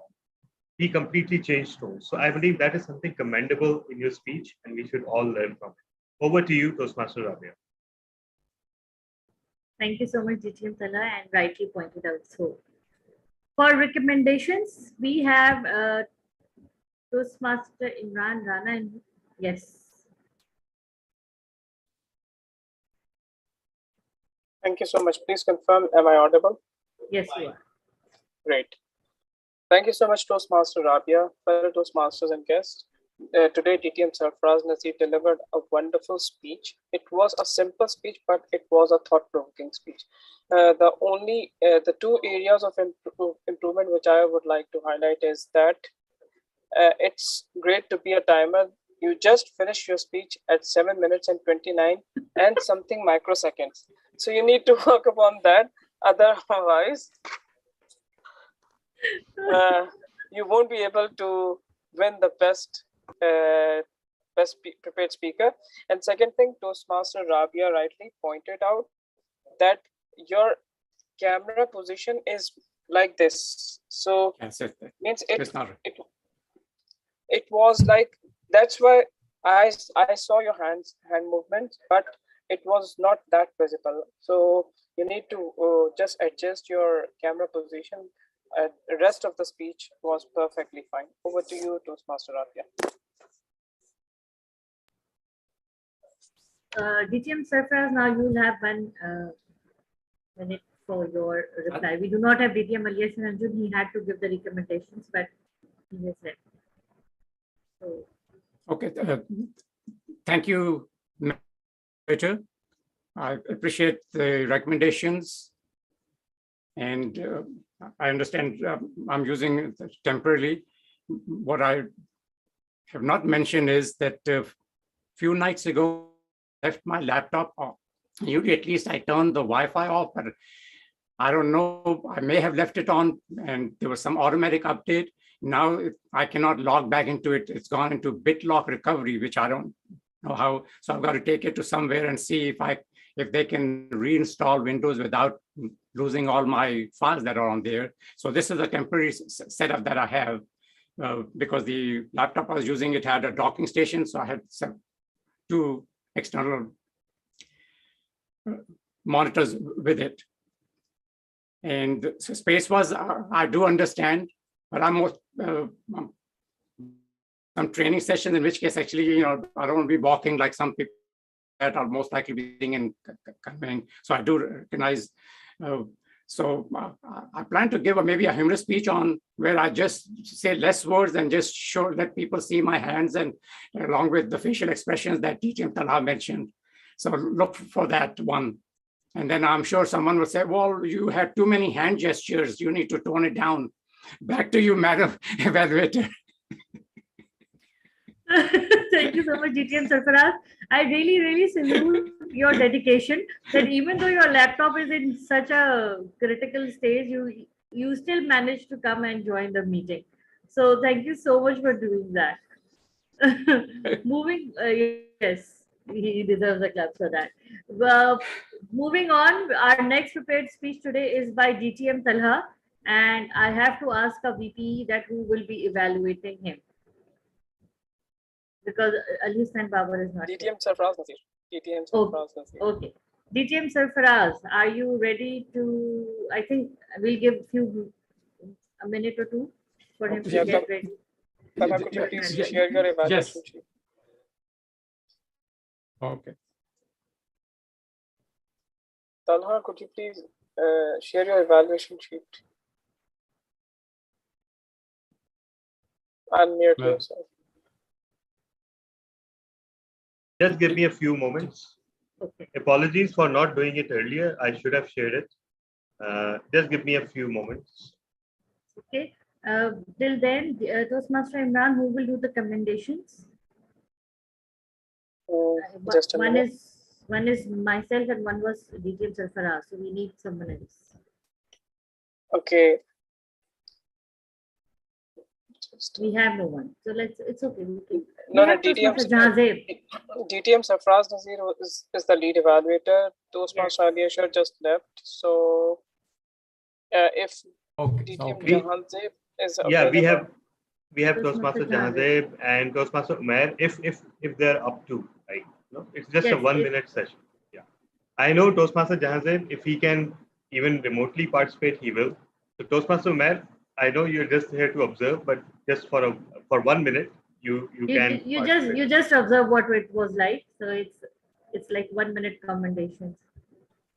he completely changed tone. So I believe that is something commendable in your speech, and we should all learn from it. Over to you, Toastmaster Rabia. Thank you so much, DTM Tala, and rightly pointed out. So, for recommendations, we have Toastmaster Imran Rana, and yes. Thank you so much. Please confirm, am I audible? Yes, you are. Great. Thank you so much, Toastmaster Rabia, fellow Toastmasters and guests. Today, DTM Sarfraz Naseer delivered a wonderful speech. It was a simple speech, but it was a thought-provoking speech. The two areas of improvement which I would like to highlight is that it's great to be a timer. You just finished your speech at 7 minutes and 29 and something microseconds. So you need to work upon that. Otherwise, you won't be able to win the best prepared speaker. And second thing, Toastmaster Rabia rightly pointed out that your camera position is like this. So means it was like, that's why I saw your hand movements, but it was not that visible. So you need to just adjust your camera position. The rest of the speech was perfectly fine. Over to you, Toastmaster Rabia. DTM Sarfraz, now you will have 1 minute for your reply. We do not have DTM Alias Ranjun. He had to give the recommendations, but he has left. So. Okay, thank you, Peter. I appreciate the recommendations, and I understand I'm using it temporarily. What I have not mentioned is that a few nights ago, I left my laptop off. Usually, at least I turned the Wi-Fi off, but I don't know, I may have left it on and there was some automatic update. Now I cannot log back into it. It's gone into BitLock recovery, which I don't know how. So I've got to take it to somewhere and see if they can reinstall Windows without losing all my files that are on there. So this is a temporary setup that I have because the laptop I was using, it had a docking station. So I had two external monitors with it. And so space was, I do understand, but I'm some training sessions, in which case actually, I don't want to be balking like some people that are most likely be sitting and coming. So I do recognize. I plan to give maybe a humorous speech on where I just say less words and just show that people see my hands and along with the facial expressions that DTM Talha mentioned. So look for that one. And then I'm sure someone will say, well, you had too many hand gestures. You need to tone it down. Back to you, Madam Evaluator. Thank you so much, DTM Sarfaraz. I really, really salute your dedication that even though your laptop is in such a critical stage, you still managed to come and join the meeting. So thank you so much for doing that. Yes, he deserves a clap for that. Moving on, our next prepared speech today is by DTM Talha, and I have to ask a VP that who will be evaluating him. Because Ali's and Babar is not DTM Sarfaraz Nazir. DTM Sarfaraz Nazir. Okay. DTM Sarfaraz, are you ready to, I think we'll give a minute or two for him to get ready. Talha, could you please share your evaluation sheet? Okay. Talha, could you please share your evaluation sheet? Unmute yourself. Just give me a few moments. Okay. Apologies for not doing it earlier. I should have shared it. Just give me a few moments. Okay. Till then, Toastmaster Imran, who will do the commendations? Just a minute. One is myself and one was DTM Sarfaraz. So we need someone else. Okay. We have no one. So it's okay. No, DTM Sarfaraz Nazir is the lead evaluator. Toastmaster Aliyashar just left. So if DTM Jahanzeb is available. we have Toastmaster Jahanzeb and Toastmaster Umair if they're up to, right? No, it's just a 1 minute session. Yeah. I know Toastmaster Jahanzeb, if he can even remotely participate, he will. So Toastmaster Umair, I know you're just here to observe, but just for 1 minute, you can. You just observe what it was like. So it's like 1 minute commendations.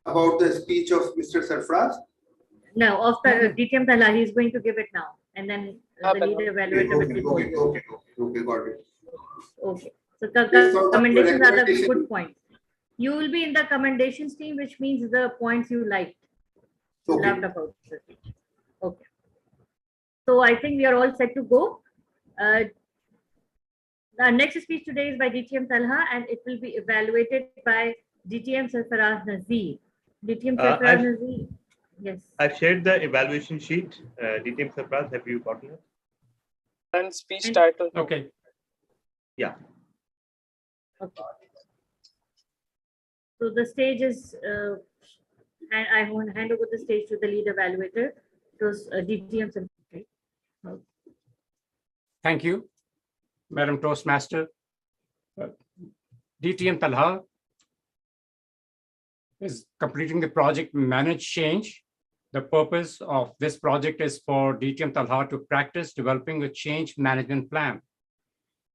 About the speech of Mr. Sarfaraz? No, of the DTM Talha, he's going to give it now, and then the leader evaluator will be going. Okay, got it. Okay, so commendations are the good points. You will be in the commendations team, which means the points you liked, loved about the speech. Okay. So I think we are all set to go. The next speech today is by DTM Talha, and it will be evaluated by DTM Sarfaraz Nazir. DTM Sarfaraz Nazir. Yes. I've shared the evaluation sheet. DTM Sarfaraz, have you gotten it? And speech title. Okay. Yeah. Okay. So the stage is, and I want to hand over the stage to the lead evaluator, DTM Sarfaraz. Thank you, Madam Toastmaster. DTM Talha is completing the project Manage Change. The purpose of this project is for DTM Talha to practice developing a change management plan.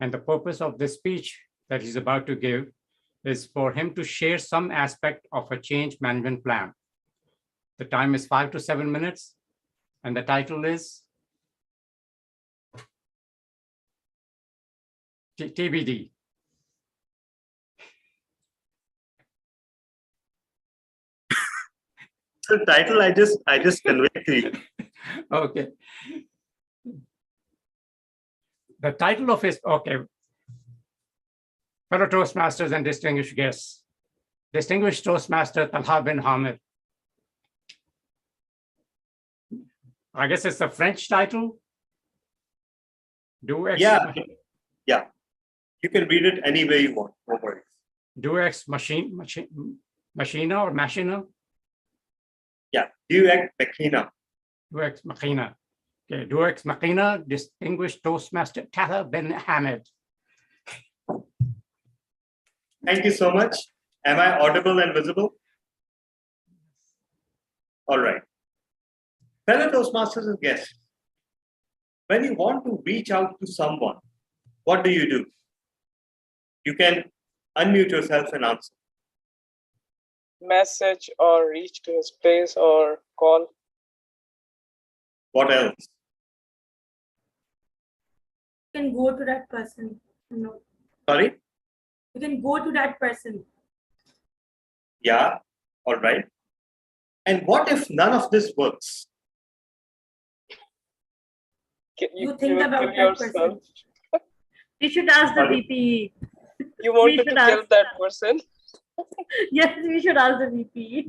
And the purpose of this speech that he's about to give is for him to share some aspect of a change management plan. The time is 5 to 7 minutes, and the title is TBD. The title I just conveyed to you. Okay. The title of his, okay. Fellow Toastmasters and distinguished guests, distinguished Toastmaster Talha bin Hamid. I guess it's a French title. Yeah. You can read it any way you want. No worries. Machina or Machina? Yeah, Duex Machina. Duex Machina. Okay, Duex Machina, distinguished Toastmaster Talha bin Hamid. Thank you so much. Am I audible and visible? All right. Fellow Toastmasters and guests, when you want to reach out to someone what do? You can unmute yourself and answer. Message or reach to his place or call. What else? You can go to that person. No. Sorry? You can go to that person. Yeah, all right. And what if none of this works? You think will about kill that yourself. person. We should ask the Sorry? VP. You wanted should to kill ask- that person. Yes, we should ask the VP.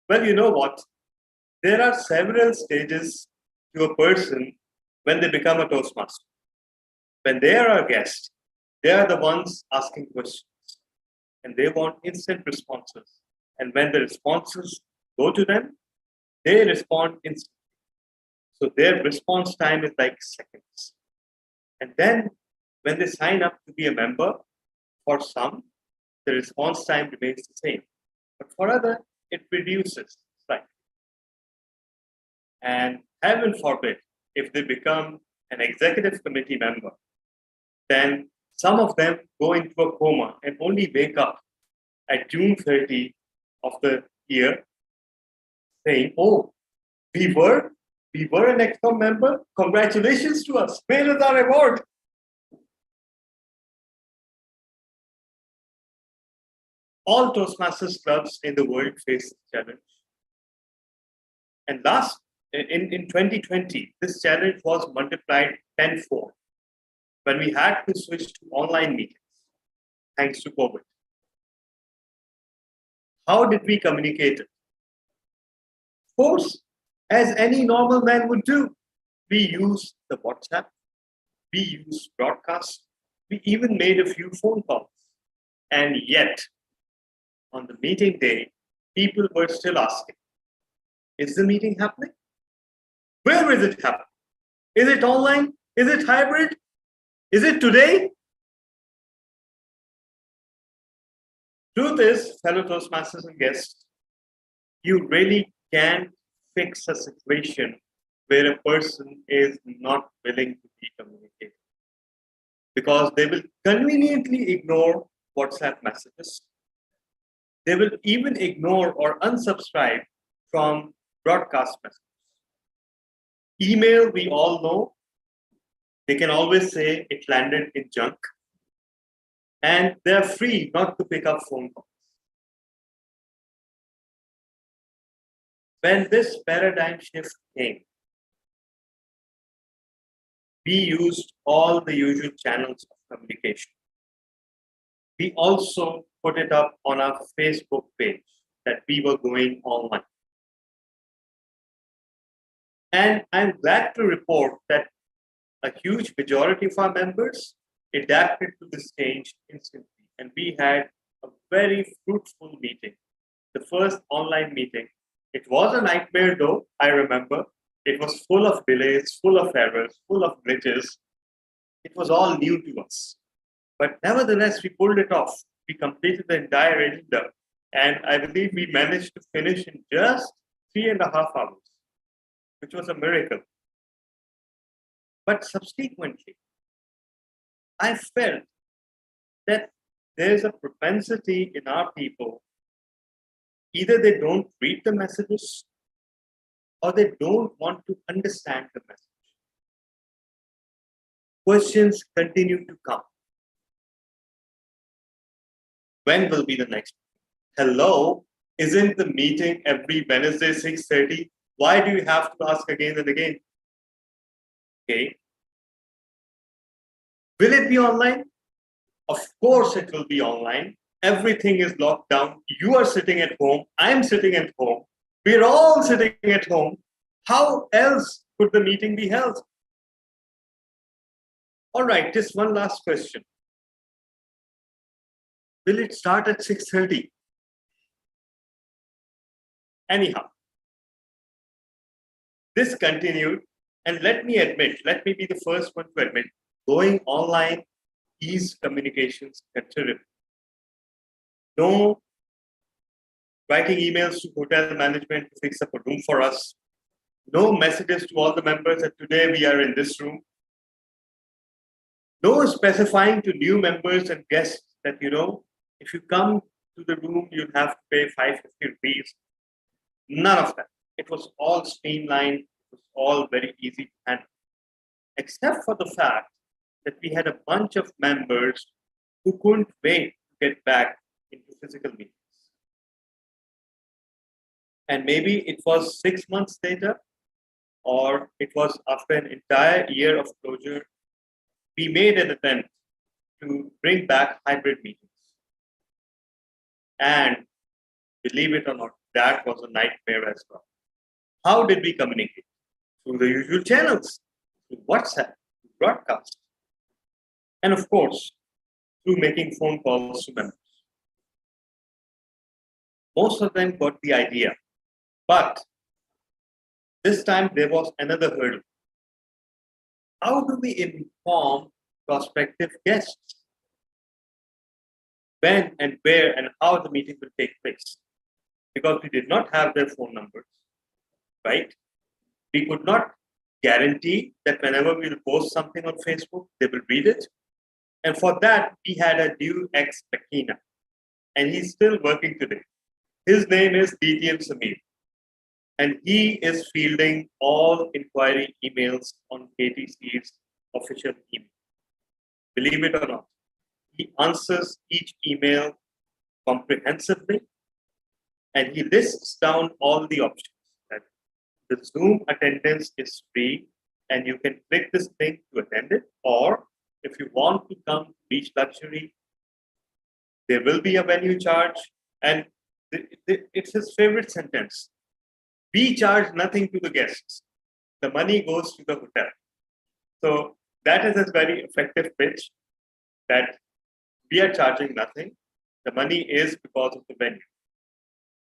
Well, you know what? There are several stages to a person when they become a Toastmaster. When they are a guest, they are the ones asking questions and they want instant responses. And when the responses go to them, they respond instantly. So their response time is like seconds. And then when they sign up to be a member, for some, the response time remains the same. But for others, it reduces slightly. And heaven forbid, if they become an executive committee member, then some of them go into a coma and only wake up at June 30 of the year saying, oh, we were an ExCom member. Congratulations to us. Where is our award? All Toastmasters clubs in the world face this challenge. And in 2020, this challenge was multiplied tenfold when we had to switch to online meetings, thanks to COVID. How did we communicate it? Of course, as any normal man would do, we used the WhatsApp, we used broadcast, we even made a few phone calls. And yet, on the meeting day, people were still asking, is the meeting happening? Where is it happening? Is it online? Is it hybrid? Is it today? Truth is, fellow Toastmasters and guests, you really can't fix a situation where a person is not willing to be communicated, because they will conveniently ignore WhatsApp messages. They will even ignore or unsubscribe from broadcast messages. Email, we all know, they can always say it landed in junk, and they're free not to pick up phone calls. When this paradigm shift came, we used all the usual channels of communication. We also put it up on our Facebook page that we were going online. And I'm glad to report that a huge majority of our members adapted to this change instantly. And we had a very fruitful meeting. The first online meeting. It was a nightmare though, I remember. It was full of delays, full of errors, full of glitches. It was all new to us. But nevertheless, we pulled it off. We completed the entire agenda. And I believe we managed to finish in just 3.5 hours, which was a miracle. But subsequently, I felt that there's a propensity in our people, either they don't read the messages or they don't want to understand the message. Questions continue to come. When will be the next? Hello, isn't the meeting every Wednesday 6:30? Why do you have to ask again and again? Okay. Will it be online? Of course it will be online. Everything is locked down. You are sitting at home. I'm sitting at home. We're all sitting at home. How else could the meeting be held? All right, just one last question. Will it start at 6:30? Anyhow, this continued, and let me be the first one to admit, going online is communications considerable. No writing emails to hotel management to fix up a room for us. No messages to all the members that today we are in this room. No specifying to new members and guests that, if you come to the room, you'll have to pay 550 rupees. None of that. It was all streamlined. It was all very easy to handle, except for the fact that we had a bunch of members who couldn't wait to get back into physical meetings. And maybe it was 6 months later, or it was after an entire year of closure, we made an attempt to bring back hybrid meetings. And believe it or not, that was a nightmare as well. How did we communicate? Through the usual channels, through WhatsApp, through broadcast, and of course, through making phone calls to members. Most of them got the idea, but this time there was another hurdle. How do we inform prospective guests when and where and how the meeting will take place? Because we did not have their phone numbers, right? We could not guarantee that whenever we will post something on Facebook, they will read it. And for that, we had a new ex-Machina, and he's still working today. His name is DTM Samir, and he is fielding all inquiry emails on KTC's official email. Believe it or not, he answers each email comprehensively, and he lists down all the options. That the Zoom attendance is free, and you can click this link to attend it, or if you want to come to Beach Luxury, there will be a venue charge. And it's his favorite sentence. We charge nothing to the guests. The money goes to the hotel. So that is a very effective pitch, that we are charging nothing. The money is because of the venue.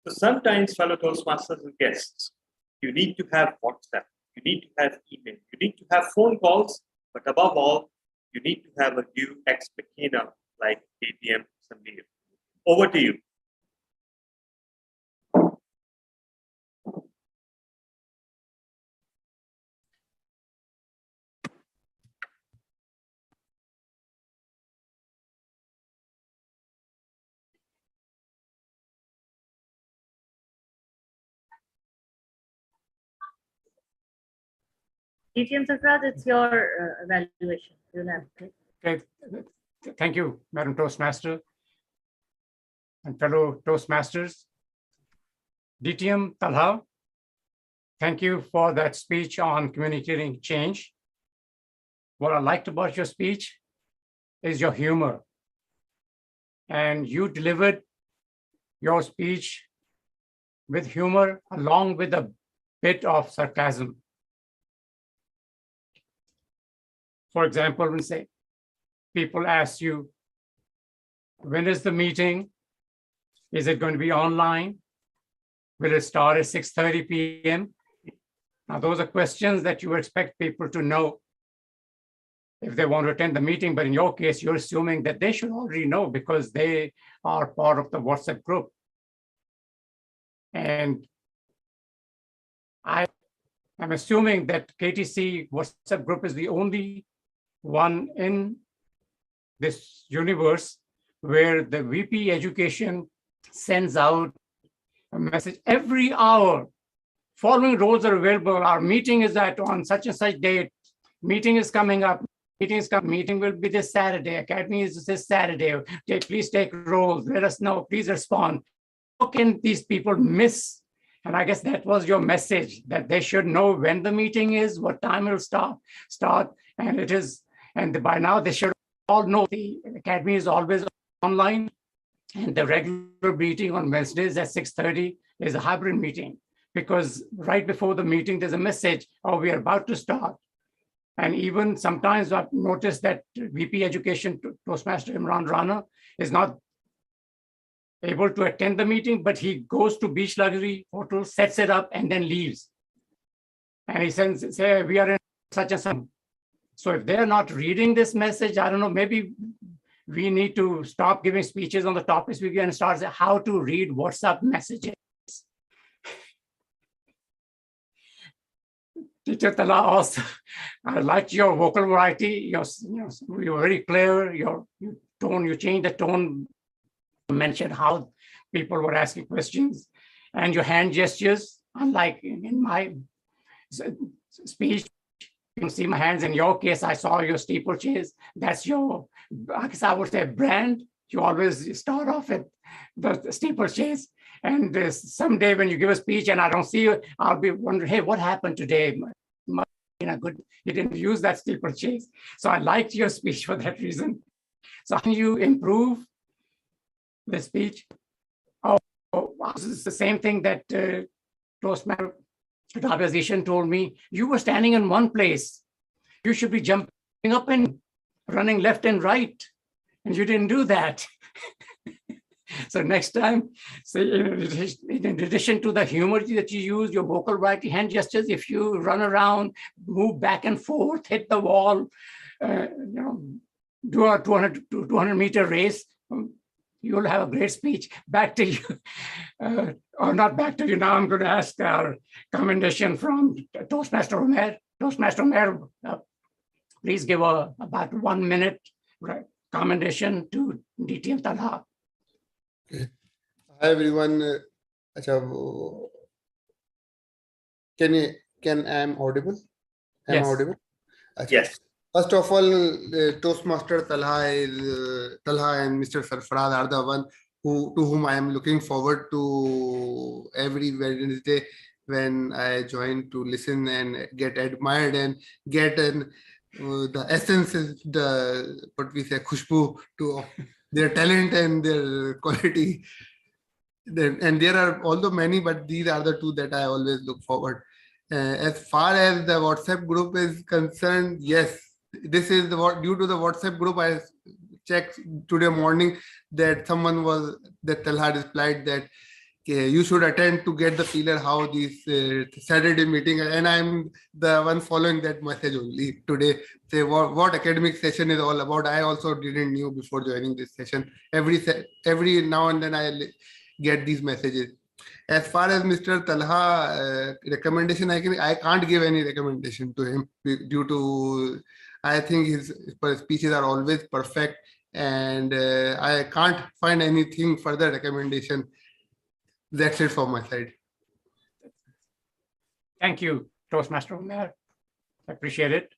So sometimes, fellow Toastmasters and guests, you need to have WhatsApp, you need to have email, you need to have phone calls, but above all, you need to have a new ex-Machina like DTM Samir. Over to you. DTM Safraz, it's your evaluation. You'll have to. Okay. Thank you, Madam Toastmaster and fellow Toastmasters. DTM Talha, thank you for that speech on communicating change. What I liked about your speech is your humor. And you delivered your speech with humor along with a bit of sarcasm. For example, when say people ask you, when is the meeting? Is it going to be online? Will it start at 6:30 p.m.? Now, those are questions that you expect people to know if they want to attend the meeting. But in your case, you're assuming that they should already know because they are part of the WhatsApp group. And I'm assuming that KTC WhatsApp group is the only one in this universe where the VP Education sends out a message every hour. Following roles are available. Our meeting is on such and such date. Meeting is coming up. Meeting will be this Saturday. Academy is this Saturday. Okay, please take roles. Let us know. Please respond. How can these people miss? And I guess that was your message, that they should know when the meeting is, what time it will start, and it is. And by now they should all know the Academy is always online, and the regular meeting on Wednesdays at 6:30 is a hybrid meeting, because right before the meeting there's a message, oh, we are about to start. And even sometimes I've noticed that VP Education Toastmaster Imran Rana is not able to attend the meeting, but he goes to Beach Luxury Hotel, sets it up, and then leaves. And he sends, say, we are in such and such. So if they're not reading this message, I don't know, maybe we need to stop giving speeches on the topics we get and start how to read WhatsApp messages. Teacher Tala also, I liked your vocal variety. You were very clear. Your tone, you changed the tone, mentioned how people were asking questions, and your hand gestures, unlike in my speech. You can see my hands. In your case, I saw your steeplechase. That's your, I guess I would say, brand. You always start off at the steeplechase. And someday when you give a speech and I don't see you, I'll be wondering, hey, what happened today? Good, you didn't use that steeplechase. So I liked your speech for that reason. So how can you improve the speech? Oh, this is the same thing that Toastmaster Rabia Zeeshan told me. You were standing in one place. You should be jumping up and running left and right. And you didn't do that. So next time, say, in addition to the humor that you use, your vocal variety, hand gestures, if you run around, move back and forth, hit the wall, do a 200-meter race, you'll have a great speech. Back to you, or not back to you. Now I'm going to ask our commendation from Toastmaster Umair. Toastmaster Umair, please give about 1 minute commendation to DTM Talha. Hi everyone. Can I am audible? Yes. Audible? Yes. First of all, Toastmaster Talha and Mr. Sarfaraz are the one to whom I am looking forward to every Wednesday when I join to listen and get admired and get the essence is what we say khushbu to their talent and their quality. And there are although many, but these are the two that I always look forward. As far as the WhatsApp group is concerned, yes, this is due to the WhatsApp group. I checked today morning that that Talha replied that you should attend to get the feeler how this Saturday meeting, and I'm the one following that message only today. Say what academic session is all about. I also didn't knew before joining this session. Every now and then I get these messages. As far as Mr. Talha recommendation, I can't give any recommendation to him due to I think his speeches are always perfect, and I can't find anything further recommendation. That's it from my side. Thank you, Toastmaster Umair. I appreciate it.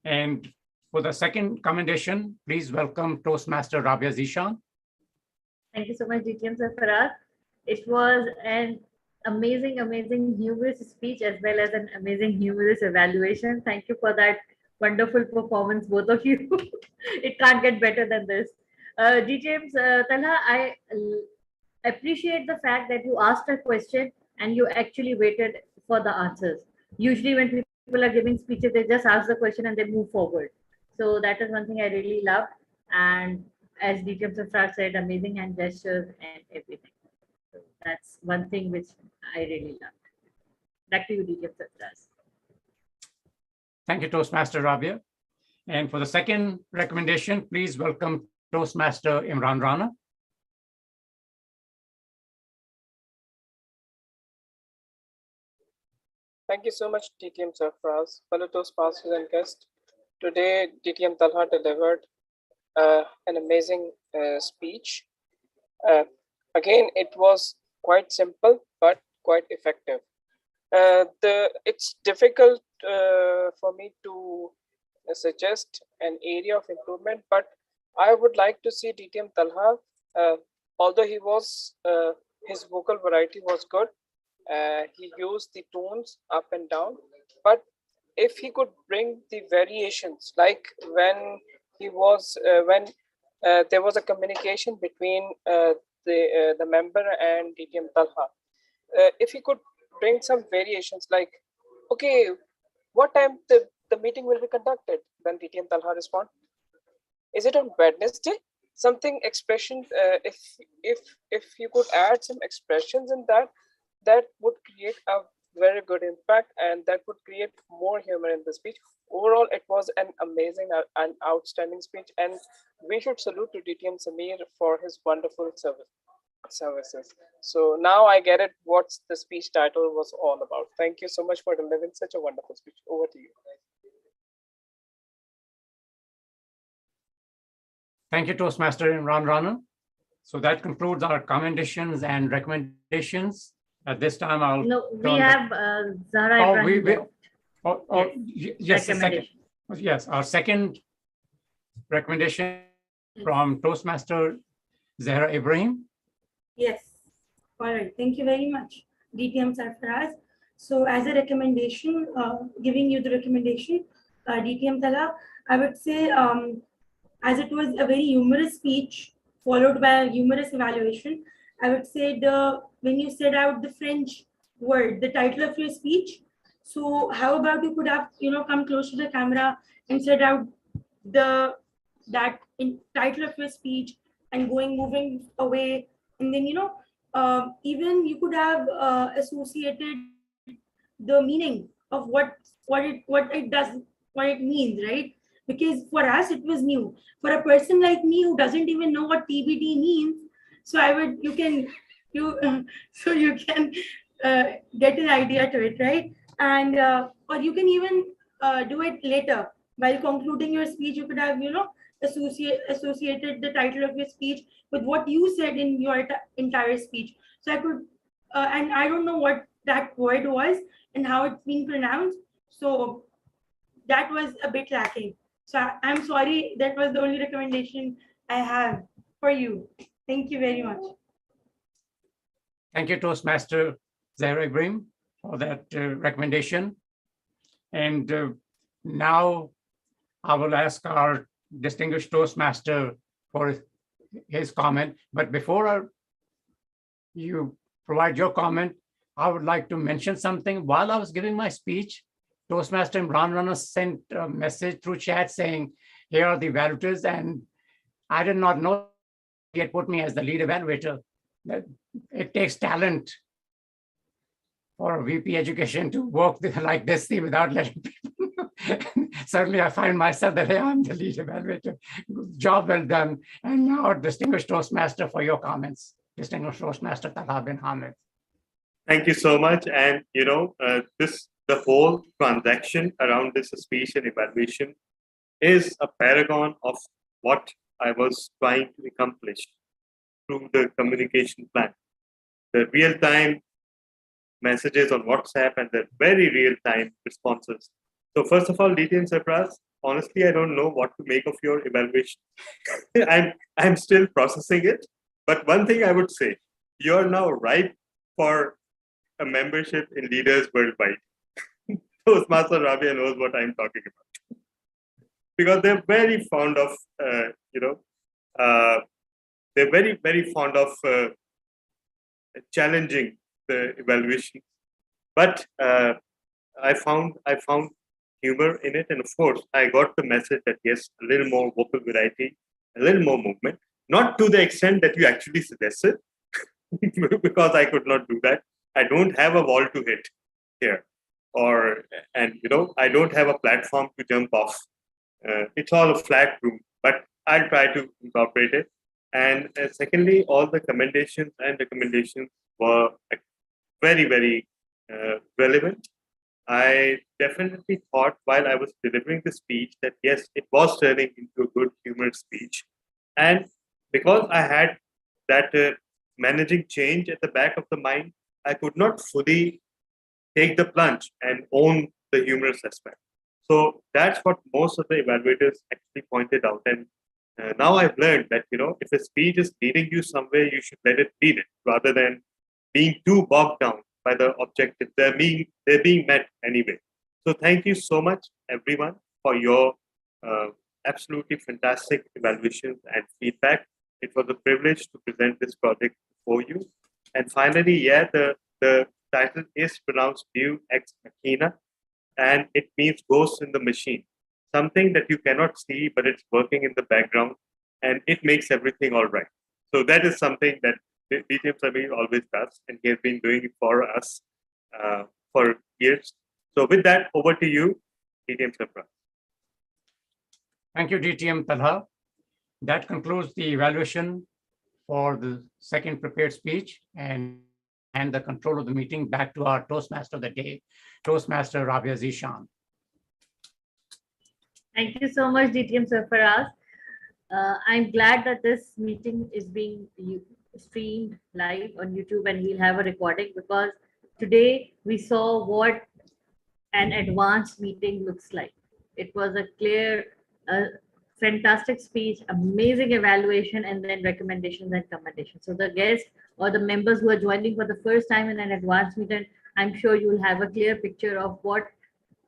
And for the second commendation, please welcome Toastmaster Rabia Zeeshan. Thank you so much, DTM Sarfaraz. It was an amazing, humorous speech as well as an amazing, humorous evaluation. Thank you for that wonderful performance, both of you. It can't get better than this. DTM Talha, I appreciate the fact that you asked a question and you actually waited for the answers. Usually when people are giving speeches, they just ask the question and they move forward. So that is one thing I really loved. And as DTM Sarfaraz said, amazing hand gestures and everything. So that's one thing which I really loved. Back to you, DTM Sarfaraz. Thank you, Toastmaster Rabia. And for the second recommendation, please welcome Toastmaster Imran Rana. Thank you so much, DTM Sarfaraz, fellow Toastmasters and guests. Today, DTM Talha delivered an amazing speech. Again, it was quite simple, but quite effective. It's difficult for me to suggest an area of improvement, but I would like to see DTM Talha, although he was, his vocal variety was good, he used the tones up and down, but if he could bring the variations, like when he was, when there was a communication between the member and DTM Talha, if he could bring some variations like, okay, what time the meeting will be conducted? Then DTM Talha respond, is it on Wednesday? Something expression, if you could add some expressions in that, that would create a very good impact and that would create more humor in the speech. Overall, it was an amazing and outstanding speech, and we should salute to DTM Samir for his wonderful service. services. So now I get it what the speech title was all about. Thank you so much for delivering such a wonderful speech. Over to you. Thank you, Toastmaster Imran Rana. So that concludes our commendations and recommendations. At this time, I'll No, we turn have Zahra Oh, Ibrahim left. yes, the second. Yes, our second recommendation from Toastmaster Zahra Ibrahim. Yes. All right. Thank you very much, DTM Sarfaraz. So as a recommendation, giving you the recommendation, DTM Tala, I would say, as it was a very humorous speech followed by a humorous evaluation, I would say when you said out the French word, the title of your speech, so how about you could have, come close to the camera and said out that title of your speech and moving away, and then even you could have associated the meaning of what it means, right? Because for us it was new. For a person like me who doesn't even know what TBT means, so you can get an idea to it, right? And or you can even do it later while concluding your speech. You could have associated the title of your speech with what you said in your entire speech. So I could and I don't know what that word was and how it's being pronounced, so that was a bit lacking. So I'm sorry, that was the only recommendation I have for you. Thank you very much. Thank you, Toastmaster Zahra Ibrahim, for that recommendation. And now I will ask our distinguished Toastmaster for his comment. But before you provide your comment, I would like to mention something. While I was giving my speech, Toastmaster Imran Rana sent a message through chat saying, here are the evaluators, and I did not know he had put me as the lead evaluator. It takes talent for VP education to work like this without letting people know. Certainly I find myself that, hey, I'm the lead evaluator. Job well done. And now, distinguished Toastmaster, for your comments. Distinguished Toastmaster Talha bin Hamid. Thank you so much. And, the whole transaction around this speech and evaluation is a paragon of what I was trying to accomplish through the communication plan. The real-time messages on WhatsApp and the very real-time responses. So first of all, DTM Sarfaraz, honestly, I don't know what to make of your evaluation. I'm still processing it. But one thing I would say, you're now ripe for a membership in Leaders Worldwide. Toastmaster Rabia knows what I'm talking about. Because they're very fond of, they're very, very fond of challenging the evaluation. But I found humor in it. And of course, I got the message that yes, a little more vocal variety, a little more movement, not to the extent that you actually suggested, because I could not do that. I don't have a wall to hit here. I don't have a platform to jump off. It's all a flat room, but I'll try to incorporate it. And secondly, all the commendations and recommendations were very, very relevant. I definitely thought while I was delivering the speech that yes, it was turning into a good humor speech. And because I had that managing change at the back of the mind, I could not fully take the plunge and own the humorous aspect. So that's what most of the evaluators actually pointed out. And now I've learned that, if a speech is leading you somewhere, you should let it lead it rather than being too bogged down by the objective. They're being met anyway. So thank you so much, everyone, for your absolutely fantastic evaluations and feedback. It was a privilege to present this project for you. And finally, the title is pronounced Deus Ex Machina, and it means ghost in the machine. Something that you cannot see, but it's working in the background, and it makes everything all right. So that is something that DTM Samir always does, and he has been doing it for us for years. So with that, over to you, DTM Sarfaraz. Thank you, DTM Talha. That concludes the evaluation for the second prepared speech and hand the control of the meeting back to our Toastmaster of the day, Toastmaster Rabia Zeeshan. Thank you so much, DTM Sarfaraz. I'm glad that this meeting is being streamed live on YouTube and we'll have a recording, because today we saw what an advanced meeting looks like. It was a clear, fantastic speech, amazing evaluation, and then recommendations and commendations. So the guests or the members who are joining for the first time in an advanced meeting, I'm sure you will have a clear picture of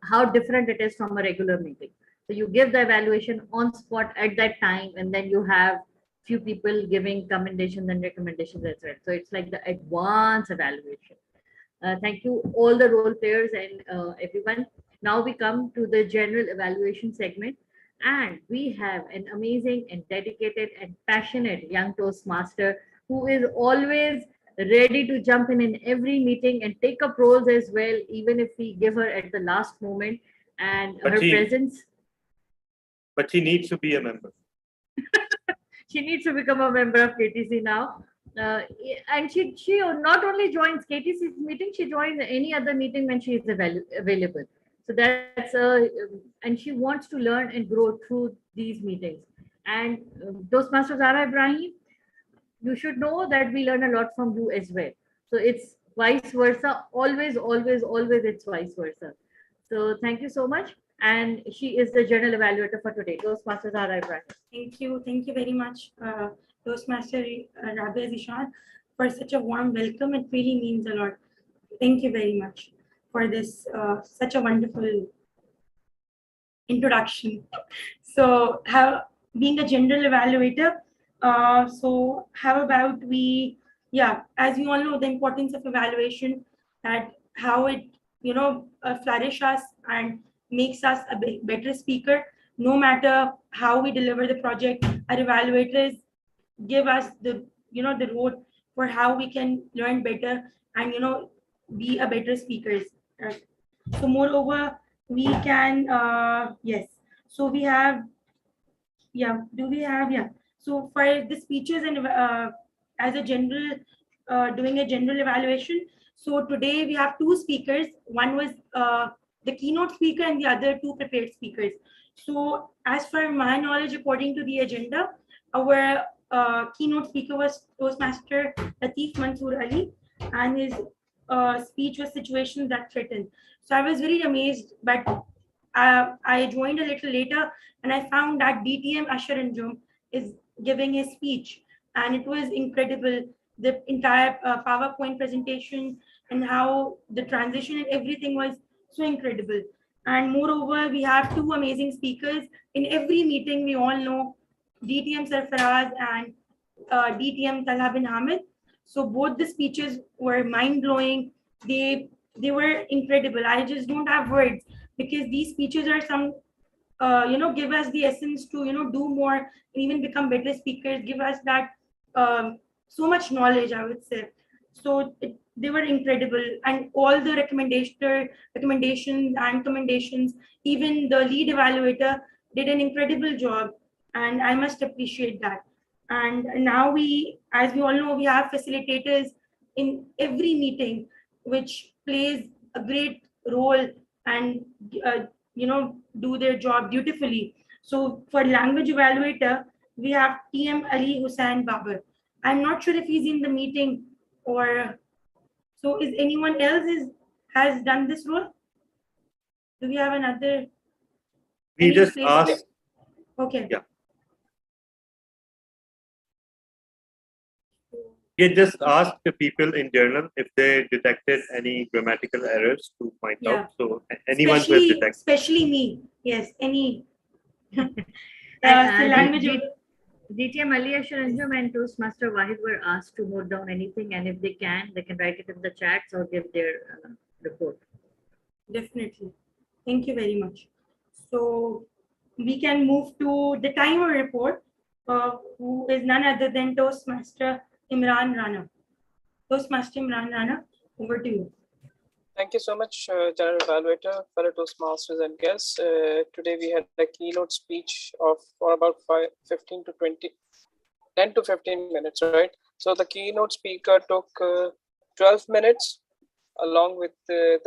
how different it is from a regular meeting. So you give the evaluation on spot at that time, and then you have few people giving commendations and recommendations as well. So it's like the advanced evaluation. Thank you, all the role players and everyone. Now we come to the general evaluation segment, and we have an amazing and dedicated and passionate young Toastmaster who is always ready to jump in every meeting and take up roles as well, even if we give her at the last moment. And But her presence. But she needs to be a member. She needs to become a member of KTC now. And she not only joins KTC's meeting, she joins any other meeting when she is available. So that's and she wants to learn and grow through these meetings. And Toastmaster Zara Ibrahim, you should know that we learn a lot from you as well. So it's vice versa. Always, always, always it's vice versa. So thank you so much. And she is the general evaluator for today. Toastmaster Zara Ibrahim. Thank you very much, Toastmaster Rabia Zeeshan, for such a warm welcome. It really means a lot. Thank you very much for this such a wonderful introduction. So, being a general evaluator, so how about we, as you all know, the importance of evaluation, that how it, flourish us and makes us a better speaker. No matter how we deliver the project, our evaluators give us the road for how we can learn better and be a better speakers. So moreover, we can yes. So we have So for the speeches and as a general doing a general evaluation. So today we have two speakers. One was the keynote speaker and the other two prepared speakers. So as for my knowledge, according to the agenda, our keynote speaker was Toastmaster Latif Mansoor Ali, and his speech was Situations That Threaten. So I was very amazed, but I joined a little later and I found that DTM Asher Anjum is giving his speech, and it was incredible. The entire PowerPoint presentation and how the transition and everything was so incredible. And moreover, we have two amazing speakers in every meeting. We all know DTM Sarfaraz and DTM Talha bin Hamid. So both the speeches were mind-blowing. They were incredible. I just don't have words, because these speeches are some give us the essence to do more and even become better speakers, give us that so much knowledge, I would say. So they were incredible, and all the recommendations and commendations, even the lead evaluator did an incredible job, and I must appreciate that. And now as we all know, we have facilitators in every meeting, which plays a great role and do their job beautifully. So for language evaluator, we have TM Ali Hussain Babar. I'm not sure if he's in the meeting, or so is anyone else has done this role? Do we have another? We just asked. Okay. Yeah. We just asked the people in general if they detected any grammatical errors to point out. So anyone who has detected. Especially me. Yes, any. Language. DTM Ali Asher Anjum and Toastmaster Wahid were asked to note down anything, and if they can write it in the chats or give their report. Definitely. Thank you very much. So we can move to the timer report, who is none other than Toastmaster Imran Rana. Toastmaster Imran Rana, over to you. Thank you so much, General Evaluator, fellow Toastmasters and guests. Today we had a keynote speech for about 15 to 20 10 to 15 minutes, right? So the keynote speaker took 12 minutes along with the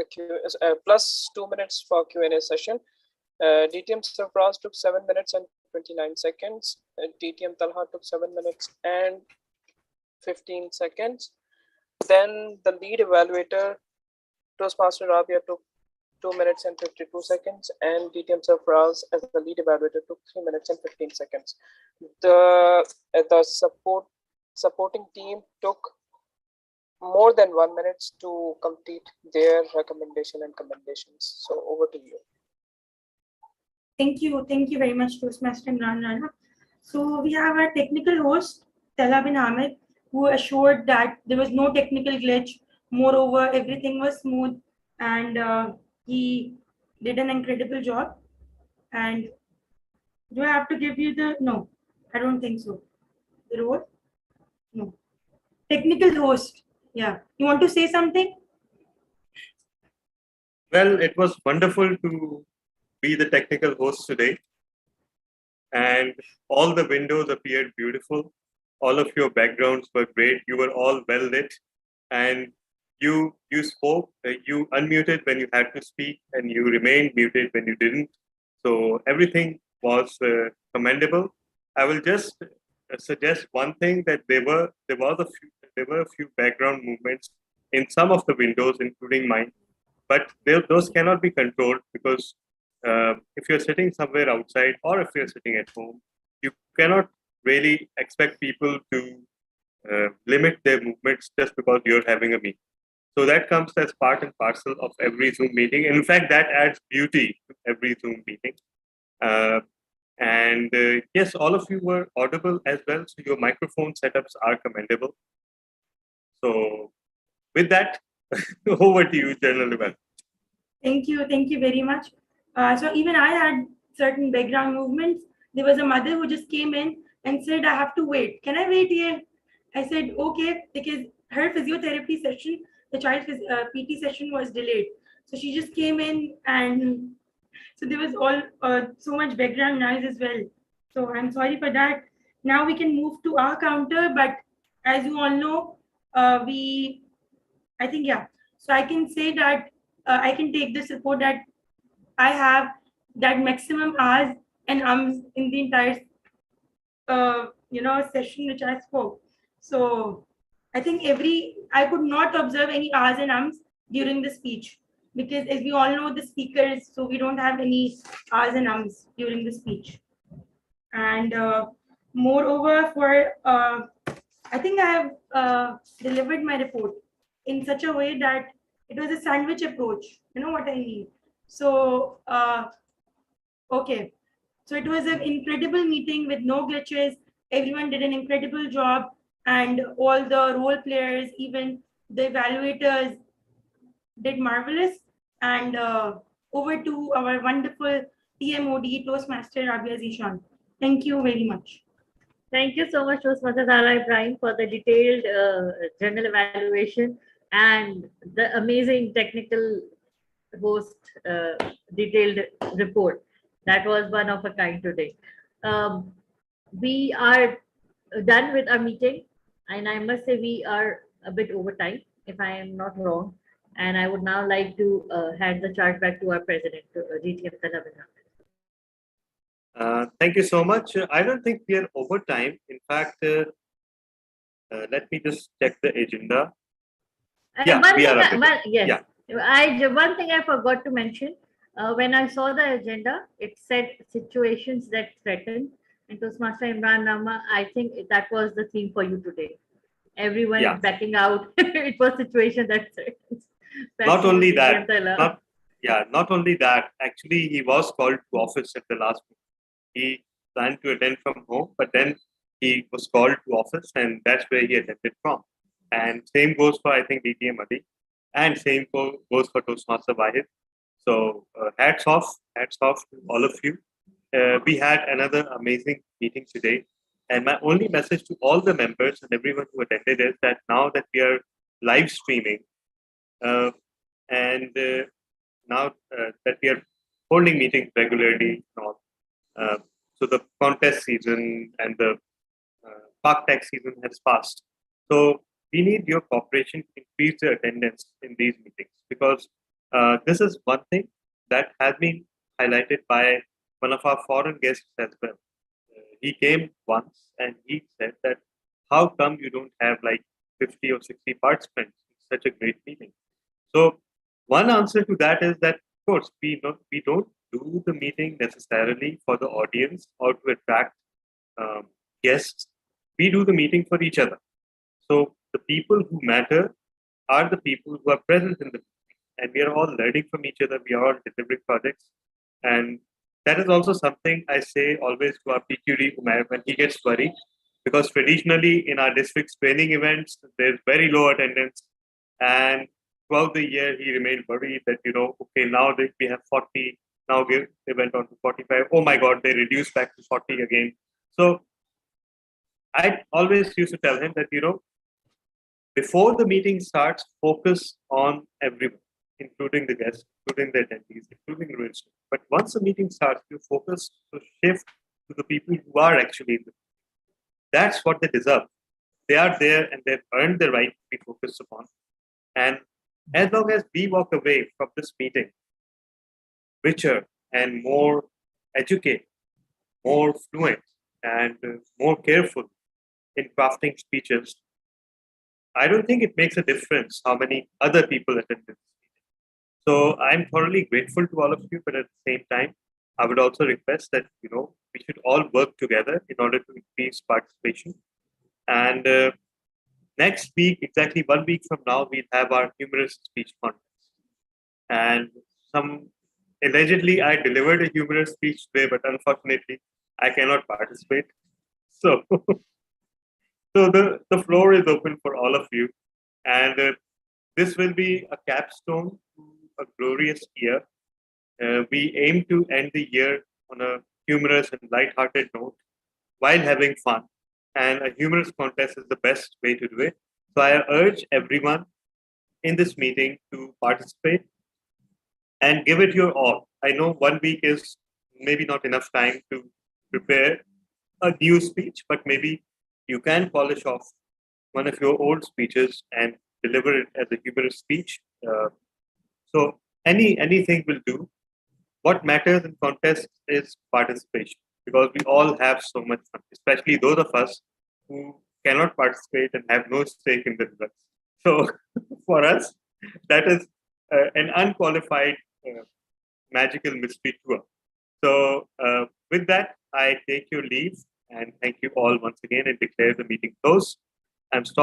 plus 2 minutes for Q&A session. DTM Sarfraz took 7 minutes and 29 seconds. DTM Talha took 7 minutes and 15 seconds. Then the lead evaluator, Toastmaster Rabia, took 2 minutes and 52 seconds, and DTM Sarfraz as the lead evaluator took 3 minutes and 15 seconds. The supporting team took more than 1 minute to complete their recommendation and commendations. So over to you. Thank you very much, Toastmaster Imran Rana. So we have our technical host, Talha bin Hamid, who assured that there was no technical glitch. Moreover, everything was smooth, and he did an incredible job. And do I have to give you the, no, I don't think so. The role? No. Technical host. Yeah. You want to say something? Well, it was wonderful to be the technical host today. And all the windows appeared beautiful. All of your backgrounds were great. You were all well lit. And you spoke, you unmuted when you had to speak, and you remained muted when you didn't. So everything was commendable. I will just suggest one thing, that there were a few background movements in some of the windows, including mine, but those cannot be controlled, because if you're sitting somewhere outside or if you're sitting at home, you cannot really expect people to limit their movements just because you're having a meeting. So that comes as part and parcel of every Zoom meeting. In fact, that adds beauty to every Zoom meeting. Yes, all of you were audible as well. So your microphone setups are commendable. So with that, over to you, General Eval. Thank you very much. So even I had certain background movements. There was a mother who just came in and said, I have to wait. Can I wait here? I said, okay, because her physiotherapy session, the child's PT session was delayed. So she just came in, and so there was all so much background noise as well. So I'm sorry for that. Now we can move to our counter, but as you all know, I think, yeah. So I can say that I can take this report that I have that maximum hours and in the entire session which I spoke. So I think I could not observe any ahs and ums during the speech, because as we all know, the speakers, so we don't have any ahs and ums during the speech. And moreover, I think I have delivered my report in such a way that it was a sandwich approach. You know what I mean? So, okay. So it was an incredible meeting with no glitches. Everyone did an incredible job, and all the role players, even the evaluators, did marvelous. And over to our wonderful TMOD, Toastmaster Rabia Zeeshan. Thank you very much. Thank you so much, Toastmaster Talha Ibrahim, for the detailed general evaluation and the amazing technical host detailed report. That was one of a kind today. We are done with our meeting, and I must say we are a bit over time, if I am not wrong. And I would now like to hand the charge back to our president, DTM Talha bin Hamid. Thank you so much. I don't think we are over time. In fact, let me just check the agenda. Yeah, we are up. Yes. Yeah. One thing I forgot to mention. When I saw the agenda, it said situations that threaten. And Toastmaster Imran Rama, I think that was the theme for you today. Everyone backing out. It was situation that threatens. Not only that. Not only that. Actually, he was called to office at the last meeting. He planned to attend from home, but then he was called to office, and that's where he attended from. And same goes for, I think, DTM Adi, and same goes for Toastmaster Wahid. So hats off to all of you. We had another amazing meeting today. And my only message to all the members and everyone who attended is that now that we are live streaming, and now that we are holding meetings regularly, so the contest season and the park tax season has passed. So we need your cooperation to increase the attendance in these meetings, because this is one thing that has been highlighted by one of our foreign guests as well. He came once and he said that, how come you don't have like 50 or 60 participants in such a great meeting? So one answer to that is that, of course, we don't do the meeting necessarily for the audience or to attract guests. We do the meeting for each other. So the people who matter are the people who are present in the meeting, and we are all learning from each other. We are all delivering projects, and that is also something I say always to our PQD Umair when he gets worried, because traditionally in our district's training events, there's very low attendance, and throughout the year he remained worried that, okay, now that we have 40, now they went on to 45. Oh my God, they reduced back to 40 again. So I always used to tell him that, before the meeting starts, focus on everyone, including the guests, including the attendees, including the registrants. But once the meeting starts, you focus to shift to the people who are actually in the meeting. That's what they deserve. They are there and they've earned the right to be focused upon. And as long as we walk away from this meeting richer and more educated, more fluent, and more careful in crafting speeches, I don't think it makes a difference how many other people attend this meeting. So I'm thoroughly grateful to all of you, but at the same time, I would also request that, we should all work together in order to increase participation. And next week, exactly 1 week from now, we'll have our humorous speech contest. And allegedly, I delivered a humorous speech today, but unfortunately, I cannot participate. So, the floor is open for all of you. And this will be a capstone to a glorious year. We aim to end the year on a humorous and light-hearted note while having fun. And a humorous contest is the best way to do it. So I urge everyone in this meeting to participate and give it your all. I know 1 week is maybe not enough time to prepare a new speech, but maybe you can polish off one of your old speeches and deliver it as a humorous speech. So anything will do. What matters in contests is participation, because we all have so much fun, especially those of us who cannot participate and have no stake in the results. So for us, that is an unqualified magical mystery tour. So with that, I take your leave and thank you all once again and declare the meeting closed. I'm stopping.